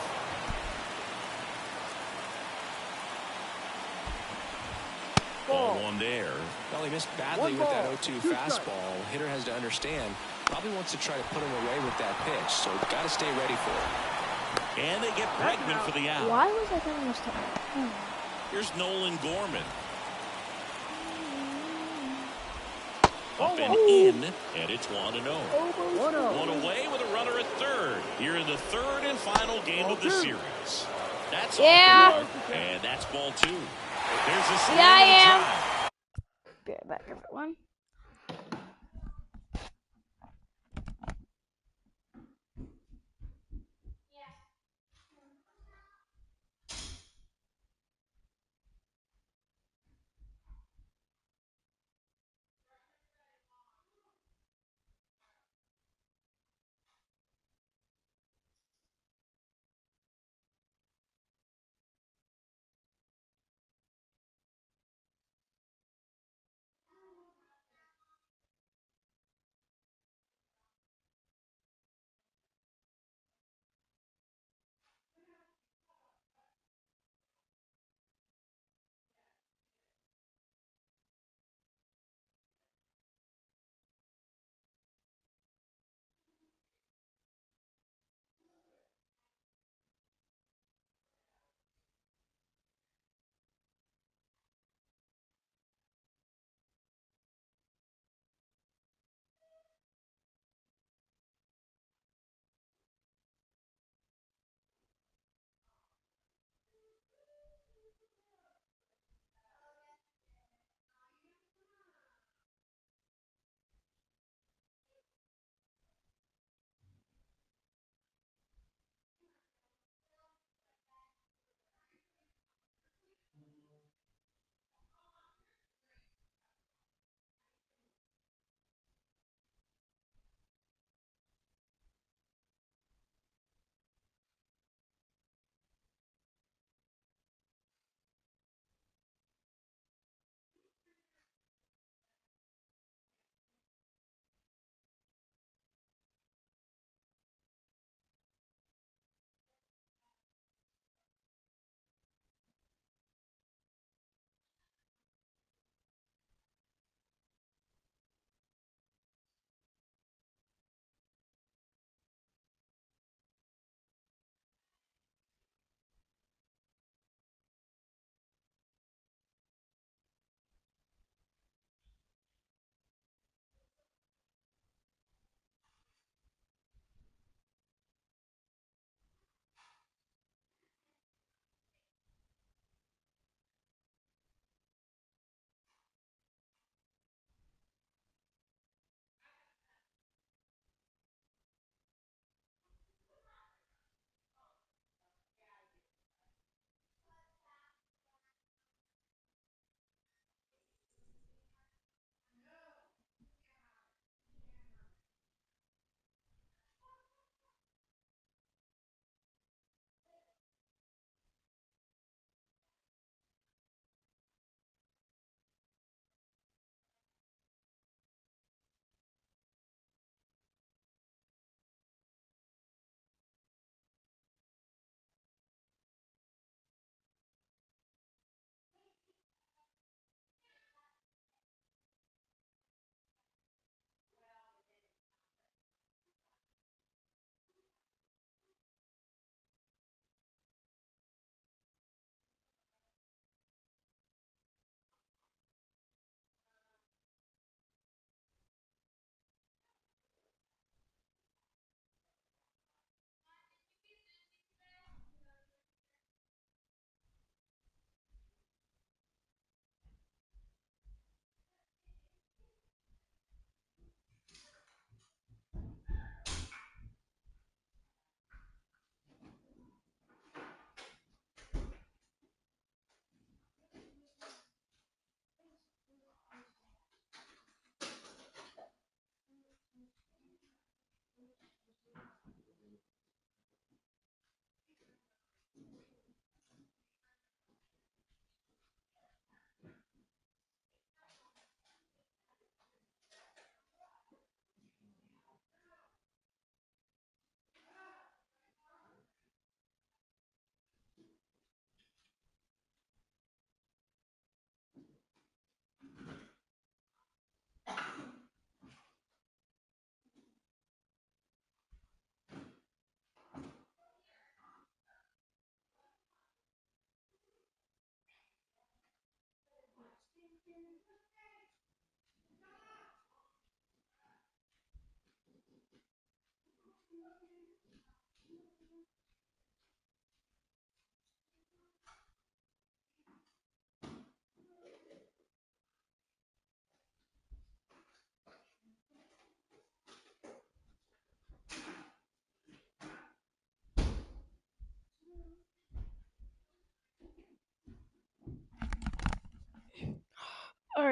Ball one there. Well, he missed badly with that 0-2 fastball. Hitter has to understand. Probably wants to try to put him away with that pitch, so got to stay ready for it. And they get Bregman for the out. Why was I thinking this time? Here's Nolan Gorman. Up and in, and it's 1-0. One away with a runner at third. Here in the third and final game of the series. That's off the mark, and that's ball two. There's a swing I am. and Be right back, everyone.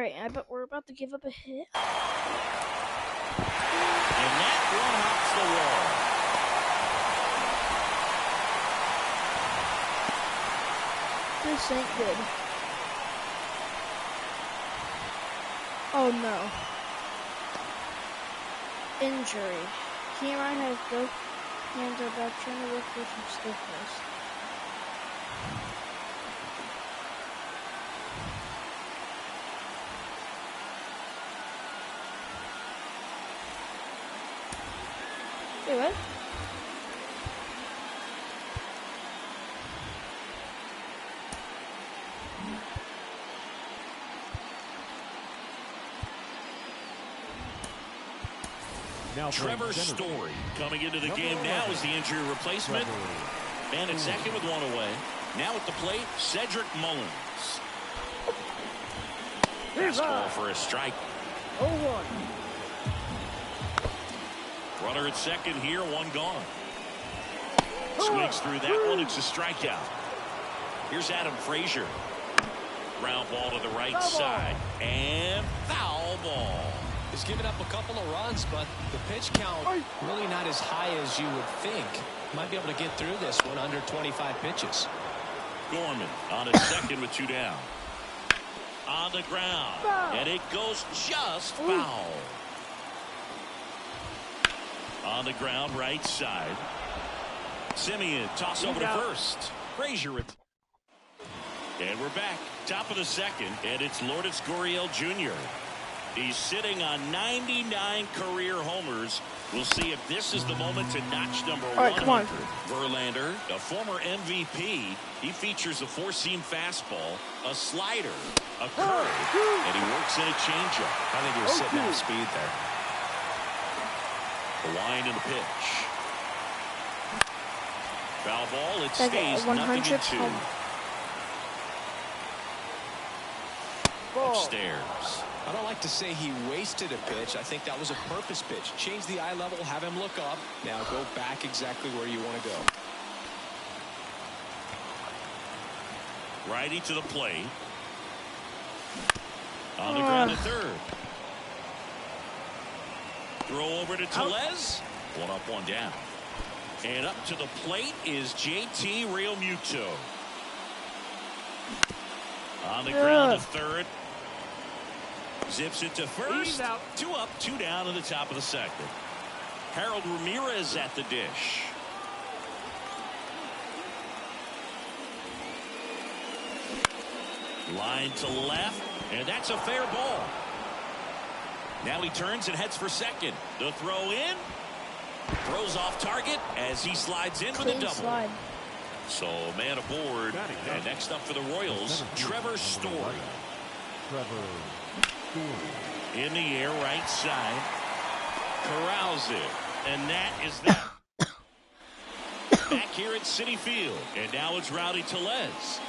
Alright, I bet we're about to give up a hit. And that one hops the wall. This ain't good. Oh no. Injury. Cameron has both hands are back trying to work with some stiffness. Wait, what? Now Trevor Story coming into the game now as the injury replacement. And at second with one away. Now at the plate, Cedric Mullins. Fastball for a strike. 0-1. Runner at second here, one gone. Swings through that one. It's a strikeout. Here's Adam Frazier. Ground ball to the right side. And foul ball. He's given up a couple of runs, but the pitch count really not as high as you would think. Might be able to get through this one under 25 pitches. Gorman on his second with two down. On the ground. And it goes just foul. On the ground, right side. Simeon toss over to first. Frazier with. And we're back. Top of the second. And it's Lourdes Gurriel Jr. He's sitting on 99 career homers. We'll see if this is the moment to notch number 100. Come on. Verlander, a former MVP, he features a four-seam fastball, a slider, a curve, and he works in a changeup. I think he was sitting off speed there. The line and the pitch. Foul ball, it That's stays 100 0-2. Upstairs. I don't like to say he wasted a pitch. I think that was a purpose pitch. Change the eye level, have him look up. Now go back exactly where you want to go. Righty to the plate. On the ground to third. Throw over to Tellez. One up, one down. And up to the plate is JT Realmuto. On the ground to third. Zips it to first. Two up, two down in the top of the second. Harold Ramirez at the dish. Line to left, and that's a fair ball. Now he turns and heads for second. The throw in. Throws off target as he slides in with a double. Slide. So man aboard. And next up for the Royals, Trevor Story. In the air, right side. Corrals it. And that is that. Back here at Citi Field. And now it's Rowdy Tellez.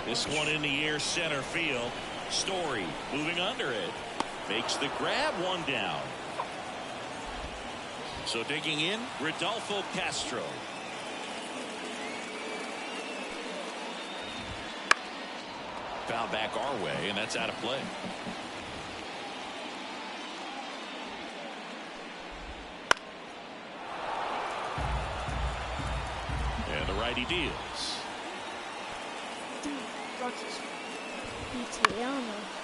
This one in the air, center field. Story moving under it. Makes the grab, one down. So digging in, Rodolfo Castro. Foul back our way, and that's out of play. And the righty deals.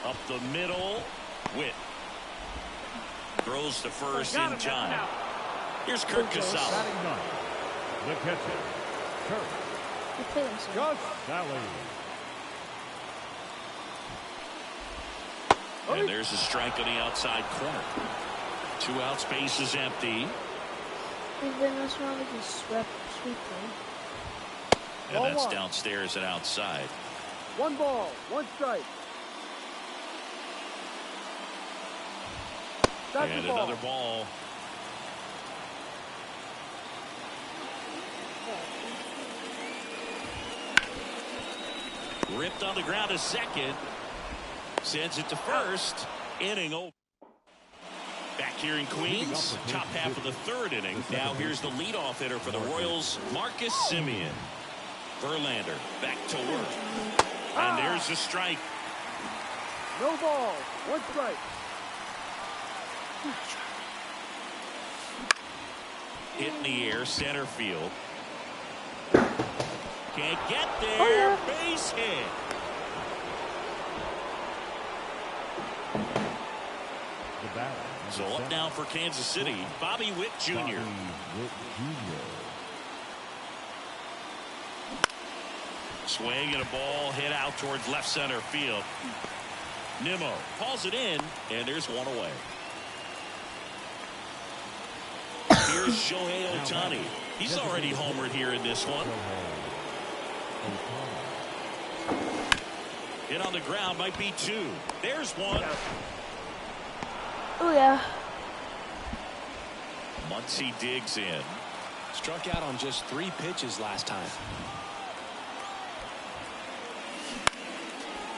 Up the middle, Witt. Throws to first in time. Here's Kurt Casale. The catcher, Kurt Casale. And there's a strike on the outside corner. 2 outs, base is empty. And then this one is swept sweetly. And that's downstairs and outside. 1 ball, 1 strike. And another ball. Ripped on the ground to second. Sends it to first. Inning over. Back here in Queens, top half of the third inning. Now here's the leadoff hitter for the Royals, Marcus Semien. Verlander back to work. And there's a strike. No ball. One strike. Hit in the air, center field. Can't get there. Base hit. The batter. So up now for Kansas City, Bobby Witt Jr. Bobby Witt Jr. Swing and a ball hit out towards left center field. Nimmo calls it in, and there's one away. Here's Shohei Ohtani. He's already homered here in this one. Hit on the ground, might be two. There's one. Oh, yeah. Muncy digs in. Struck out on just 3 pitches last time.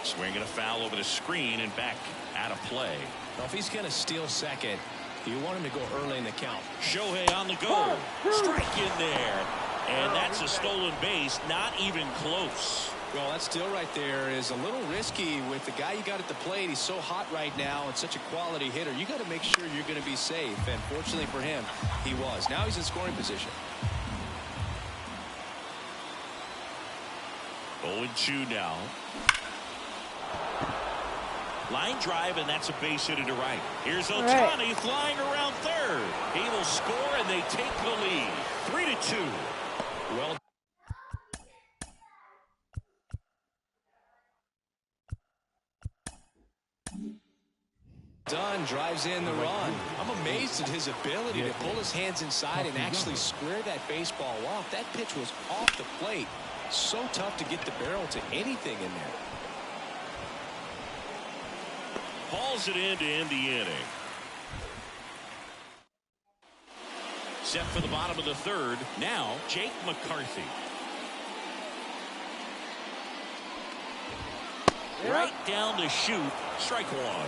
Swinging a foul over the screen and back out of play. Well, if he's going to steal second, you want him to go early in the count. Shohei on the go. Strike in there. And that's a stolen base, not even close. Well, that steal right there is a little risky with the guy you got at the plate. He's so hot right now and such a quality hitter. You got to make sure you're going to be safe. And fortunately for him, he was. Now he's in scoring position. 0-2 now. Line drive, and that's a base hit to right. Here's Ohtani flying around third. He will score, and they take the lead. 3-2. Well. Dunn drives in the run. I'm amazed at his ability to pull his hands inside and actually square that baseball off. That pitch was off the plate. So tough to get the barrel to anything in there. Hauls it in to end the inning. Set for the bottom of the third. Now, Jake McCarthy. Right down the chute. Strike one.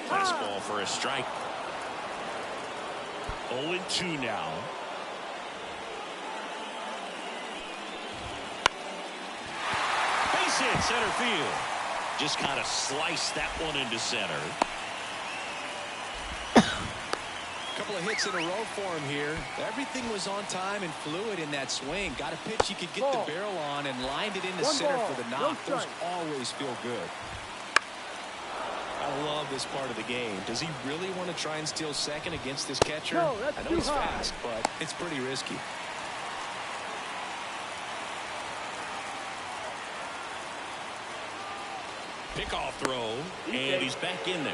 Fastball for a strike. 0-2 now. Base hit, center field. Just kind of sliced that one into center. A couple of hits in a row for him here. Everything was on time and fluid in that swing. Got a pitch he could get the barrel on and lined it into center for the knock. Those always feel good. I love this part of the game. Does he really want to try and steal second against this catcher? No, I know he's fast, but it's pretty risky. Pickoff throw, and he's back in there.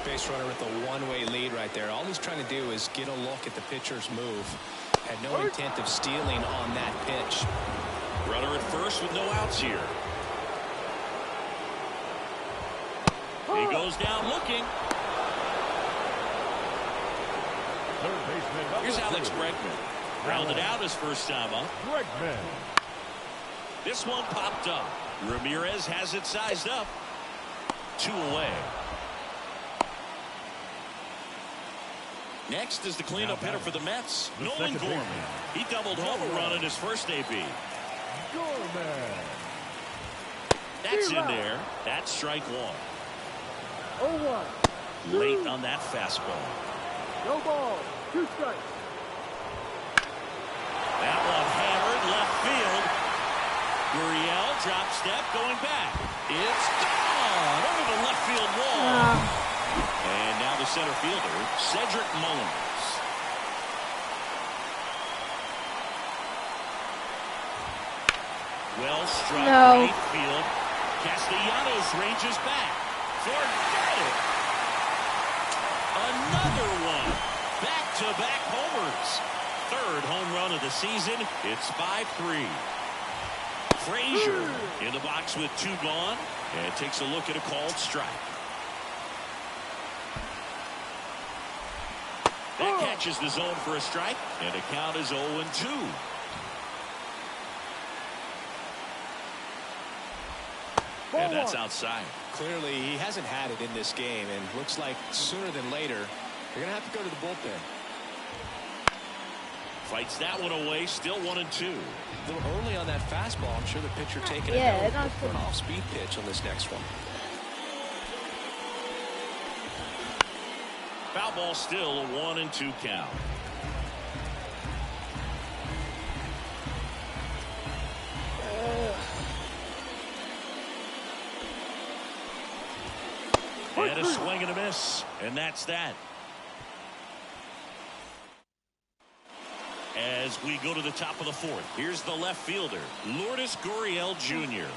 Base runner with a one-way lead right there. All he's trying to do is get a look at the pitcher's move. Had no intent of stealing on that pitch. Runner at first with no outs here. He goes down looking. Third baseman. Here's Alex Bregman. Grounded out his first time up. Bregman. This one popped up. Ramirez has it sized up. 2 away. Next is the cleanup hitter for the Mets, Nolan Gorman. He doubled home a run in his first AB. Gorman. That's in there. That's strike one. 0-1. Late on that fastball. No ball. 2 strikes. That one hammered left field. Gurriel drop step going back. It's gone over the left field wall. And now the center fielder, Cedric Mullins. Well struck right field. Castellanos ranges back. Forget it. Another one. Back-to-back homers. Third home run of the season. It's 5-3. Frazier in the box with 2 gone and takes a look at a called strike. That catches the zone for a strike, and the count is 0-2. And that's outside. Clearly, he hasn't had it in this game, and looks like sooner than later They're going to have to go to the bullpen. Fights that one away. Still 1-2. A little early on that fastball. I'm sure the pitcher taking Yeah, a not for an off-speed pitch on this next one. Foul ball, still a 1-2 count. And a swing and a miss. And that's that. As we go to the top of the fourth, here's the left fielder, Lourdes Gurriel Jr.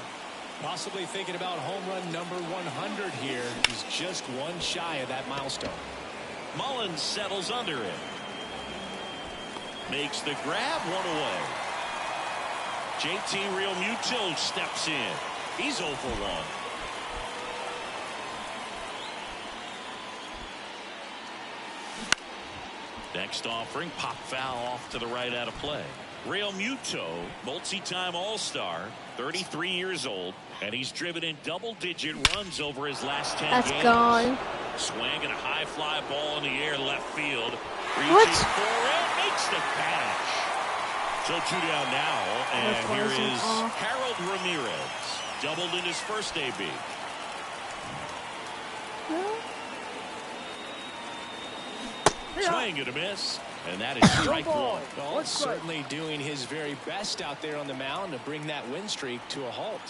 Possibly thinking about home run number 100 here. He's just one shy of that milestone. Mullins settles under it. Makes the grab, one away. JT Realmuto steps in. He's 0 for 1. Next offering, pop foul off to the right out of play. Realmuto, multi-time All-Star, 33 years old, and he's driven in double-digit runs over his last 10 That's games. gone. Swing and a high fly ball in the air left field. What? Reaches for it, makes the catch. So 2 down now, and here is Harold Ramirez. Doubled in his first AB. Swing and a miss, and that is strike one. Well, certainly doing his very best out there on the mound to bring that win streak to a halt.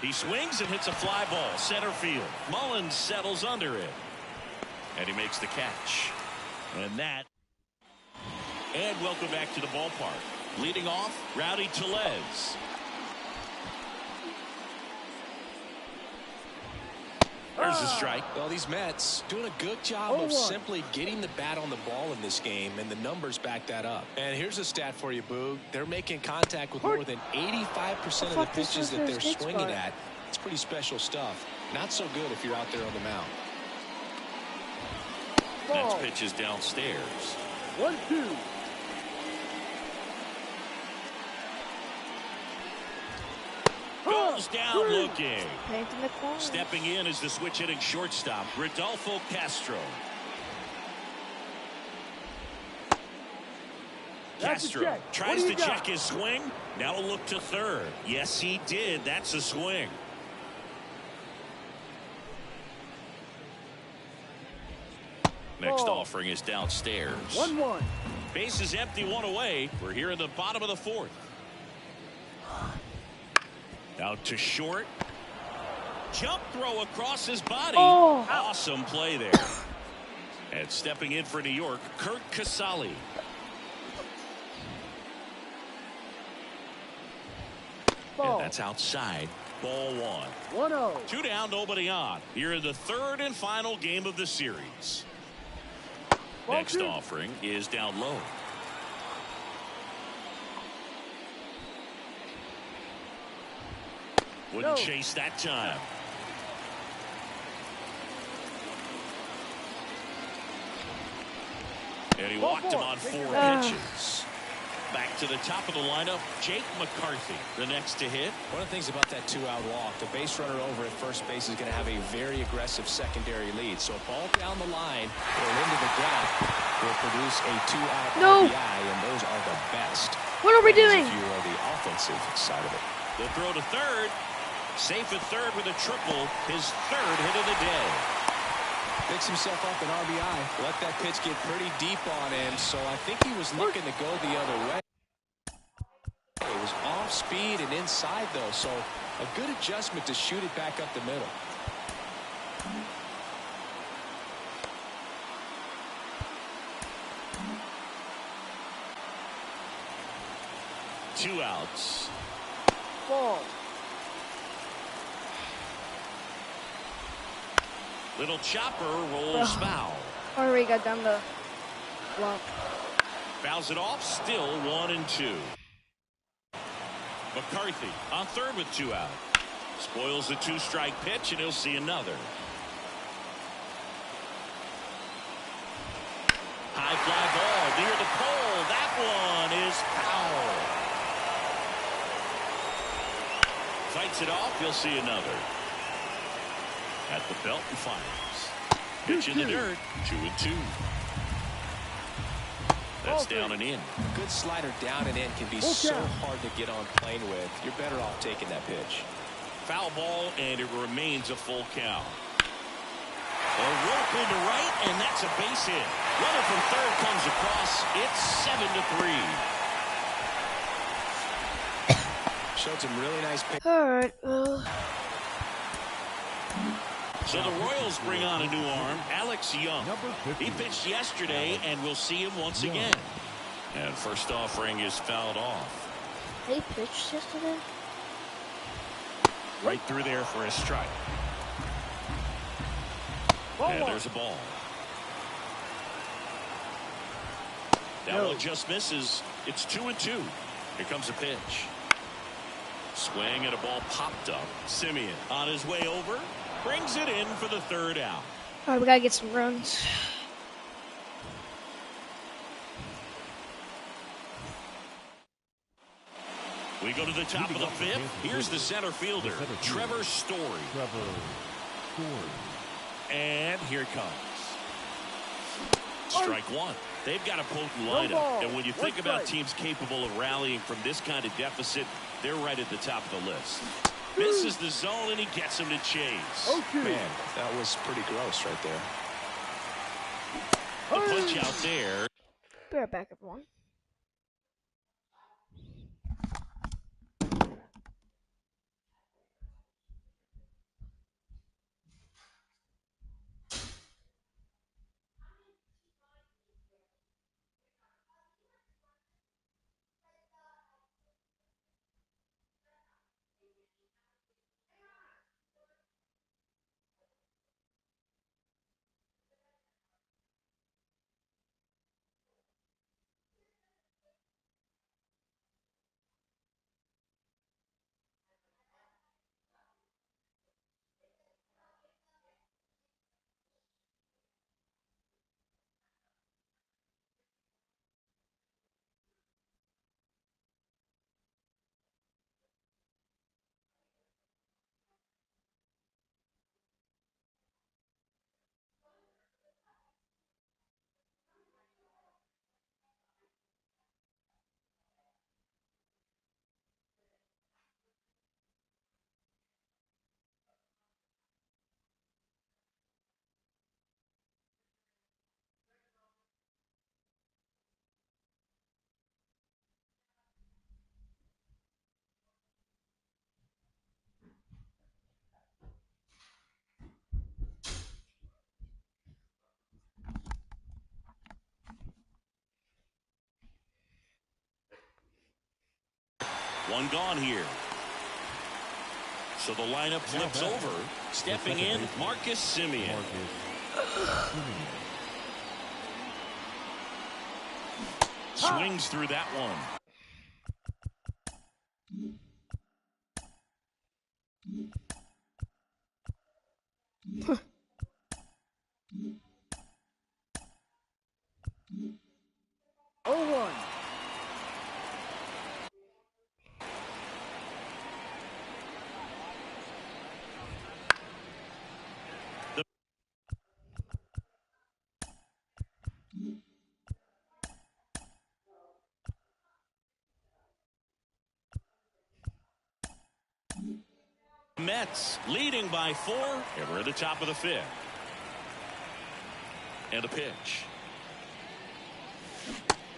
He swings and hits a fly ball center field. Mullins settles under it, and he makes the catch. And welcome back to the ballpark. Leading off, Rowdy Tellez. There's a strike. Well, these Mets doing a good job of simply getting the bat on the ball in this game, and the numbers back that up. And here's a stat for you, Boog. They're making contact with more than 85% of the pitches that they're swinging at. It's pretty special stuff. Not so good if you're out there on the mound. Next pitch is downstairs. 1-2. Goes down looking. Painting the corner. Stepping in is the switch hitting shortstop, Rodolfo Castro. Castro tries to check his swing. Now a look to third. Yes, he did. That's a swing. Next offering is downstairs. 1-1. Base is empty, one away. We're here in the bottom of the fourth. Out to short. Jump throw across his body. Oh. Awesome play there. And stepping in for New York, Kurt Casale. And that's outside. Ball one. 1-0. 2 down, nobody on. Here in the third and final game of the series. Next offering is down low. Wouldn't chase that time. And he walked him on 4 pitches. Back to the top of the lineup, Jake McCarthy, the next to hit. One of the things about that 2-out walk, the base runner over at first base is going to have a very aggressive secondary lead. So a ball down the line or into the gap will produce a 2-out RBI, and those are the best. What are we doing? If you are the offensive side of it. The throw to third. Safe at third with a triple. His third hit of the day. Picks himself up an RBI. Let that pitch get pretty deep on him, so I think he was looking to go the other way. It was off speed and inside, though, so a good adjustment to shoot it back up the middle. Two outs. Ball. Little chopper rolls foul. Already got down the block. Fouls it off. Still 1-2. McCarthy on third with 2 out. Spoils the 2-strike pitch, and he'll see another. High fly ball near the pole. That one is foul. Fights it off. He'll see another. At the belt and fires. Pitch in the dirt. 2-2. That's down and in. Good slider down and in can be so hard to get on plane with. You're better off taking that pitch. Foul ball, and it remains a full count. A rope into right, and that's a base hit. Runner from third comes across. It's 7-3. Showed some really nice pitch. All right. Well. So the Royals bring on a new arm, Alex Young. He pitched yesterday, and we'll see him once again. And first offering is fouled off. They pitched yesterday? Right through there for a strike. And there's a ball. That one just misses. It's 2-2. Here comes a pitch. Swing and a ball popped up. Simeon on his way over. Brings it in for the third out. All right, we gotta get some runs. We go to the top of the fifth. Here's the center fielder, Trevor Story. And here it comes. Strike one. They've got a potent lineup. And when you think about teams capable of rallying from this kind of deficit, they're right at the top of the list. Misses the zone, and he gets him to chase. Man, that was pretty gross right there. The punch out there. Be right back, everyone. One gone here. So the lineup flips over. Stepping in, Marcus Simeon. Swings through that one. Mets leading by 4, and we're at the top of the fifth. And a pitch.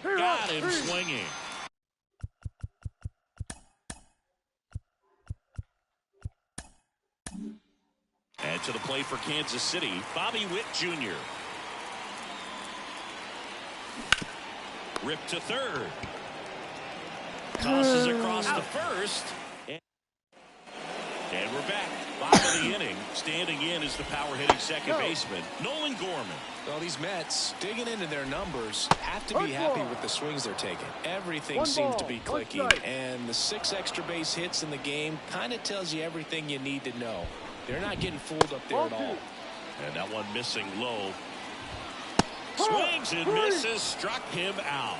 Got him swinging. And to the plate for Kansas City, Bobby Witt Jr. Ripped to third. Tosses across the first. And we're back. Bottom of the inning. Standing in is the power-hitting second baseman, Nolan Gorman. Well, these Mets, digging into their numbers, have to be happy with the swings they're taking. Everything seems to be clicking, and the 6 extra base hits in the game kind of tells you everything you need to know. They're not getting fooled up there at all. And that one missing low. Swings and misses, struck him out.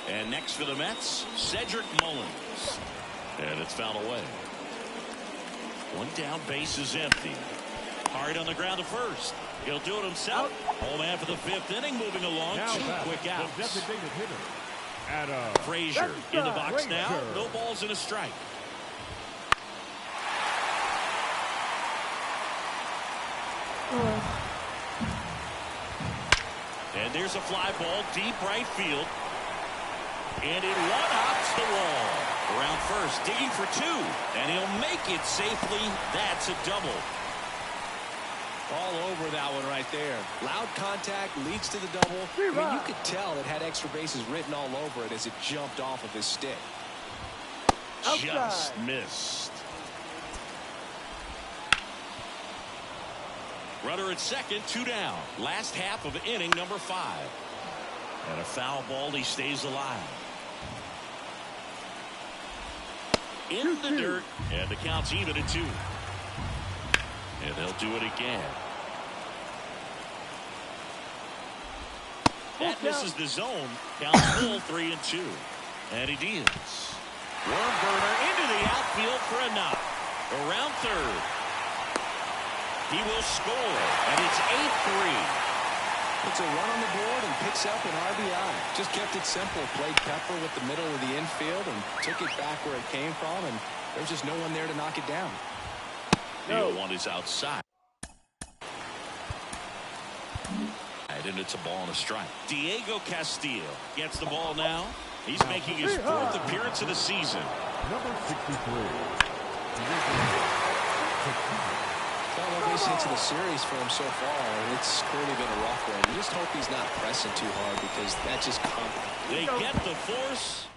And next for the Mets, Cedric Mullins. And it's fouled away. One down, base is empty. Hard on the ground to first. He'll do it himself. Home man for the 5th inning, moving along. Now 2 quick the outs. designated hitter, Adam Frazier in the box now. Frazier. No balls and a strike. And there's a fly ball deep right field. And it one-hops the wall. Around first, digging for 2. And he'll make it safely. That's a double. All over that one right there. Loud contact leads to the double. I mean, you could tell it had extra bases written all over it as it jumped off of his stick. Just missed. Runner at second, 2 down. Last half of inning number 5. And a foul ball, he stays alive. In the dirt, and the count's even at 2. And they'll do it again. That misses the zone. Count full 3-2. And he deals. Worm burner into the outfield for a knock. Around third. He will score. And it's 8-3. Puts a run on the board and picks up an RBI. Just kept it simple. Played Pepper with the middle of the infield and took it back where it came from. And there's just no one there to knock it down. The 0-1 is outside. And it's a ball and a strike. Diego Castillo gets the ball now. He's making his 4th appearance of the season. Number 63. Well, no base hits in the series for him so far. It's clearly been a rough one. You just hope he's not pressing too hard because that just comes. They get the force.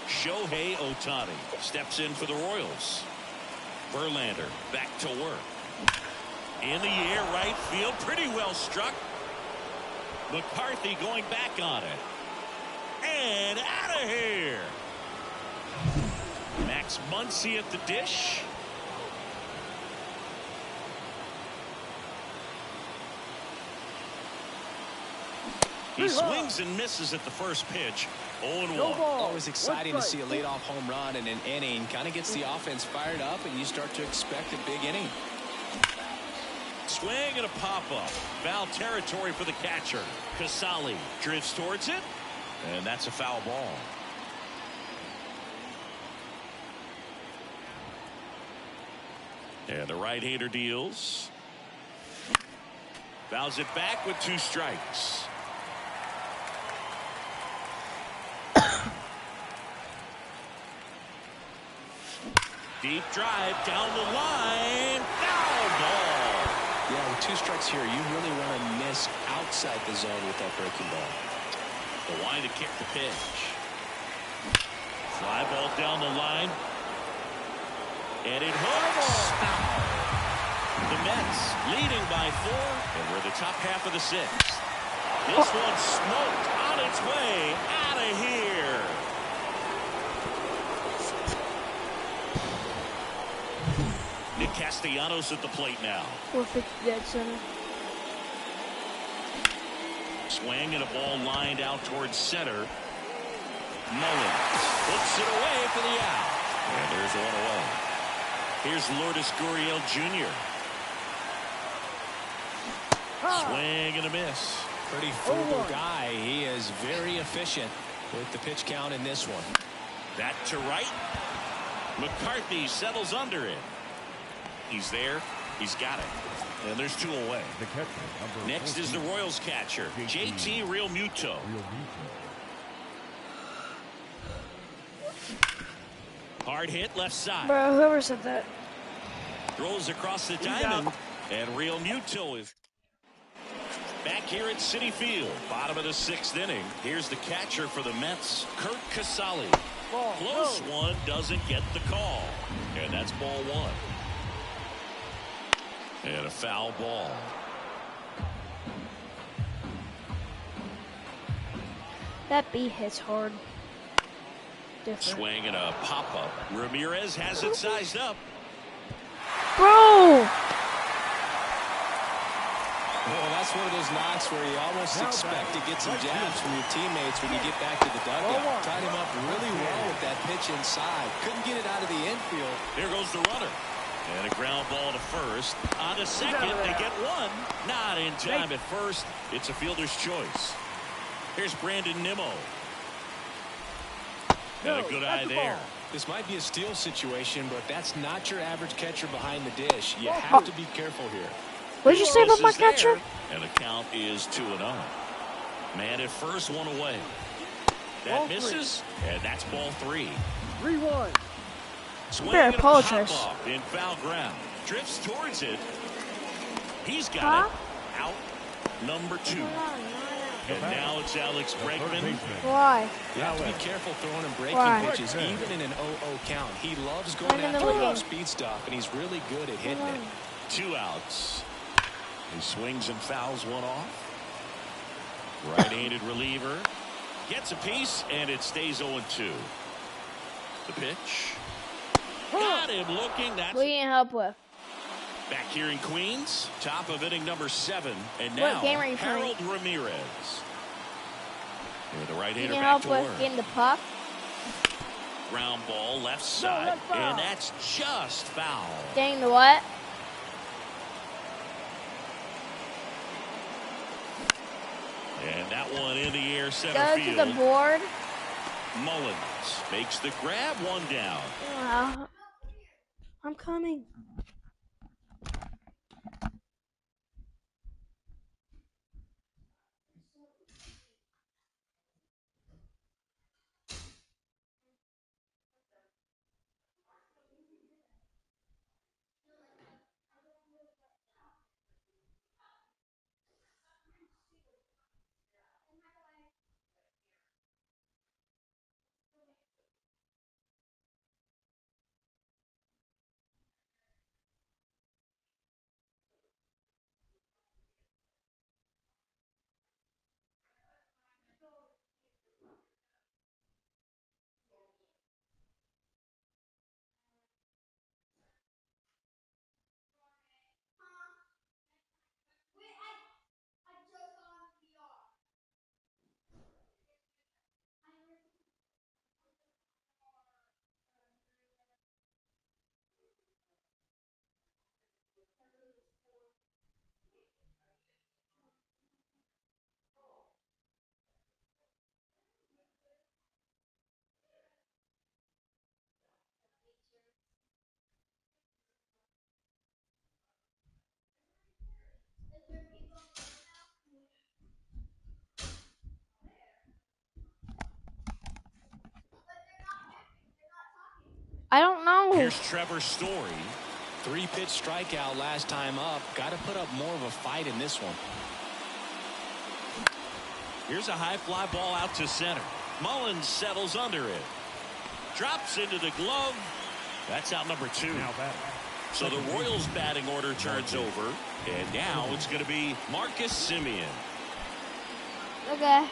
Shohei Ohtani steps in for the Royals. Verlander back to work. In the air, right field, pretty well struck. McCarthy going back on it. And out of here. Max Muncy at the dish. He swings and misses at the first pitch. 0-1. Always exciting to see a leadoff home run in an inning. Kind of gets the offense fired up, and you start to expect a big inning. Swing and a pop-up. Foul territory for the catcher. Casali drifts towards it, and that's a foul ball. And the right-hander deals. Fouls it back with 2 strikes. Deep drive down the line. Foul ball. Yeah, with 2 strikes here, you really want to miss outside the zone with that breaking ball. The line to kick the pitch. Fly ball down the line. And it hooks. Foul. The Mets leading by 4. And we're the top half of the 6th. This one smoked on its way out of here. Nick Castellanos at the plate now. 450 dead center. Swing and a ball lined out towards center. Mullins puts it away for the out. And there's 1 away. Here's Lourdes Gurriel Jr. Swing and a miss. Pretty frugal guy. He is very efficient with the pitch count in this one. Back to right. McCarthy settles under it. He's there. He's got it. And there's 2 away. The catcher, number Next is the Royals catcher, JT Realmuto. Hard hit left side. Bro, whoever said that. Throws across the diamond. And Realmuto is back here at Citi Field. Bottom of the 6th inning. Here's the catcher for the Mets, Curt Casali. Close one, doesn't get the call. And that's ball 1. And a foul ball. That B hits hard. Different. Swing and a pop-up. Ramirez has it sized up. Bro! Well, that's one of those knocks where you almost expect to get some jabs from your teammates when you get back to the dugout. Tied him up really well with that pitch inside. Couldn't get it out of the infield. There goes the runner. And a ground ball to first. On to second, they get one. Not in time at first. It's a fielder's choice. Here's Brandon Nimmo. And a good eye there. This might be a steal situation, but that's not your average catcher behind the dish. You have to be careful here. What did you say about my catcher? And the count is 2-0. Man at first, one away. That misses, and that's ball 3. 3-1. Swing Better and a apologize. pop-off in foul ground. Drifts towards it. He's got it. Out number 2. And now it's Alex Bregman. Why? You have to be careful throwing and breaking Why? pitches, even in an 0-0 count. He loves going after the off-speed stuff, and he's really good at hitting it. 2 outs. He swings and fouls one off. Right-handed reliever. Gets a piece, and it stays 0-2. The pitch. Got him looking. That's What are you gonna help with? back here in Queens. Top of inning number 7. And What now game are you playing? Harold Ramirez. With the You right-hander can back help to with work. getting the puck. Ground ball left side. that's foul. And that's just foul. Getting the what? And that one in the air center Go field. to the board. Mullins makes the grab, one down. I'm coming. I don't know. Here's Trevor Story. 3-pitch strikeout last time up. Got to put up more of a fight in this one. Here's a high fly ball out to center. Mullins settles under it. Drops into the glove. That's out number 2. Now batting. So the Royals batting order turns over. And now it's going to be Marcus Semien. Okay.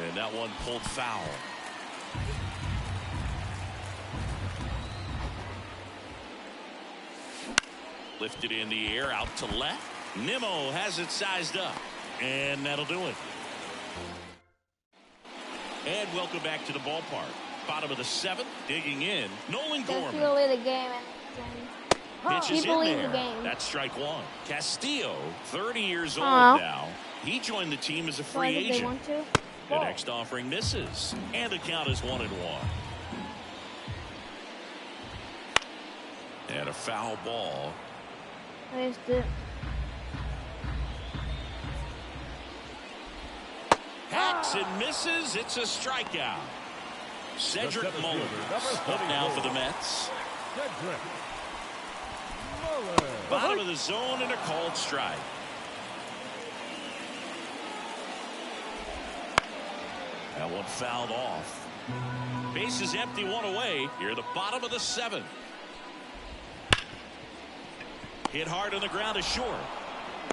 And that one pulled foul. Lifted in the air out to left. Nimmo has it sized up. And that'll do it. And welcome back to the ballpark. Bottom of the 7th, digging in. Nolan Just Gorman. believe the game. Pitches He in believes there. the game. That's strike 1. Castillo, 30 years old Aw. now. He joined the team as a So free I think they agent. want to. The next offering misses. And the count is 1-1. And a foul ball. I just did. Hacks and misses. It's a strikeout. Cedric center Mullins fielder, number up now 34. for the Mets. Cedric Mullins. Bottom of the zone and a called strike. That one fouled off. Base is empty, one away. Here at the bottom of the 7th. Hit hard on the ground to short.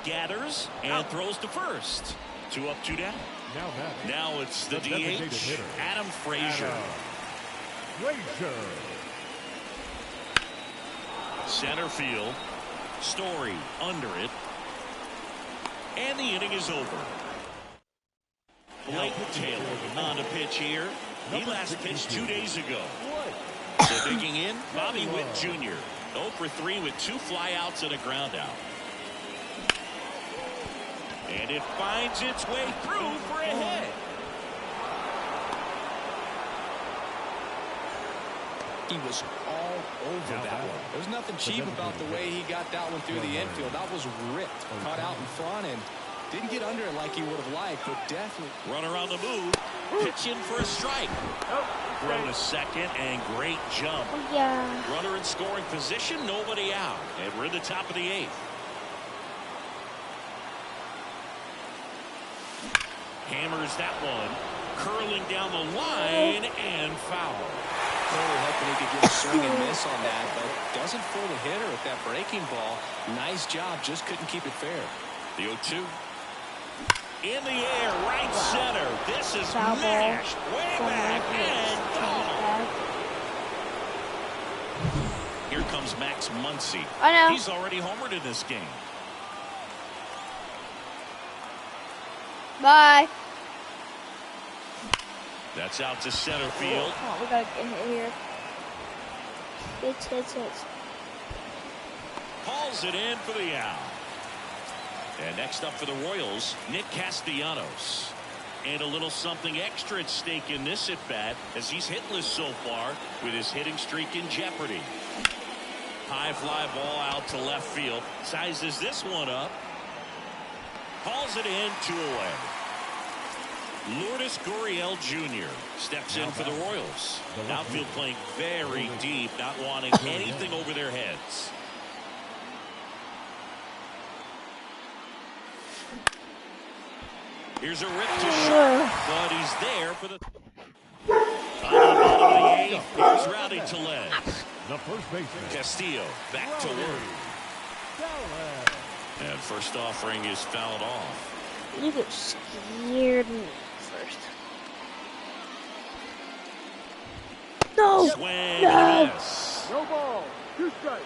Gathers and throws to first. 2 up, 2 down. Now batting. Now it's the designated DH, hitter, Adam Frazier. Adam Frazier. Center field. Story under it. And the inning is over. Blake Taylor on the pitch here. He last pitched 2 days ago. So digging in, Bobby Witt Jr. 0 for 3 with 2 flyouts and a ground out. And it finds its way through for a hit. He was all over that one. There's nothing cheap about the way he got that one through the infield. That was ripped, caught out in front, and didn't get under it like he would have liked, but definitely. Runner on the move, pitch in for a strike. Throw to second, and great jump. Oh, yeah. Runner in scoring position, nobody out, and we're in the top of the 8th. Hammers that one, curling down the line, and foul. Cole hoping he could get a swing and miss on that, but doesn't fool the hitter with that breaking ball. Nice job, just couldn't keep it fair. The 0-2. In the air, right center. This is Foul ball. mashed way back and gone. Here comes Max Muncy. I know. He's already homered in this game. Bye. That's out to center field. Come on, we gotta get hit here. Hits. Hauls it in for the out. And next up for the Royals, Nick Castellanos. And a little something extra at stake in this at-bat as he's hitless so far with his hitting streak in jeopardy. High fly ball out to left field. Sizes this one up. Hauls it in, 2 away. Lourdes Gurriel Jr. steps in for the Royals. Outfield playing very deep, not wanting anything over their heads. Here's a rip to short, but he's there for the bottom of the 8th. Here's Rowdy Tellez. The first baseman. Castillo back to work. And first offering is fouled off. You get scared me first. No. Swing No. and a miss. No ball. 2 strikes.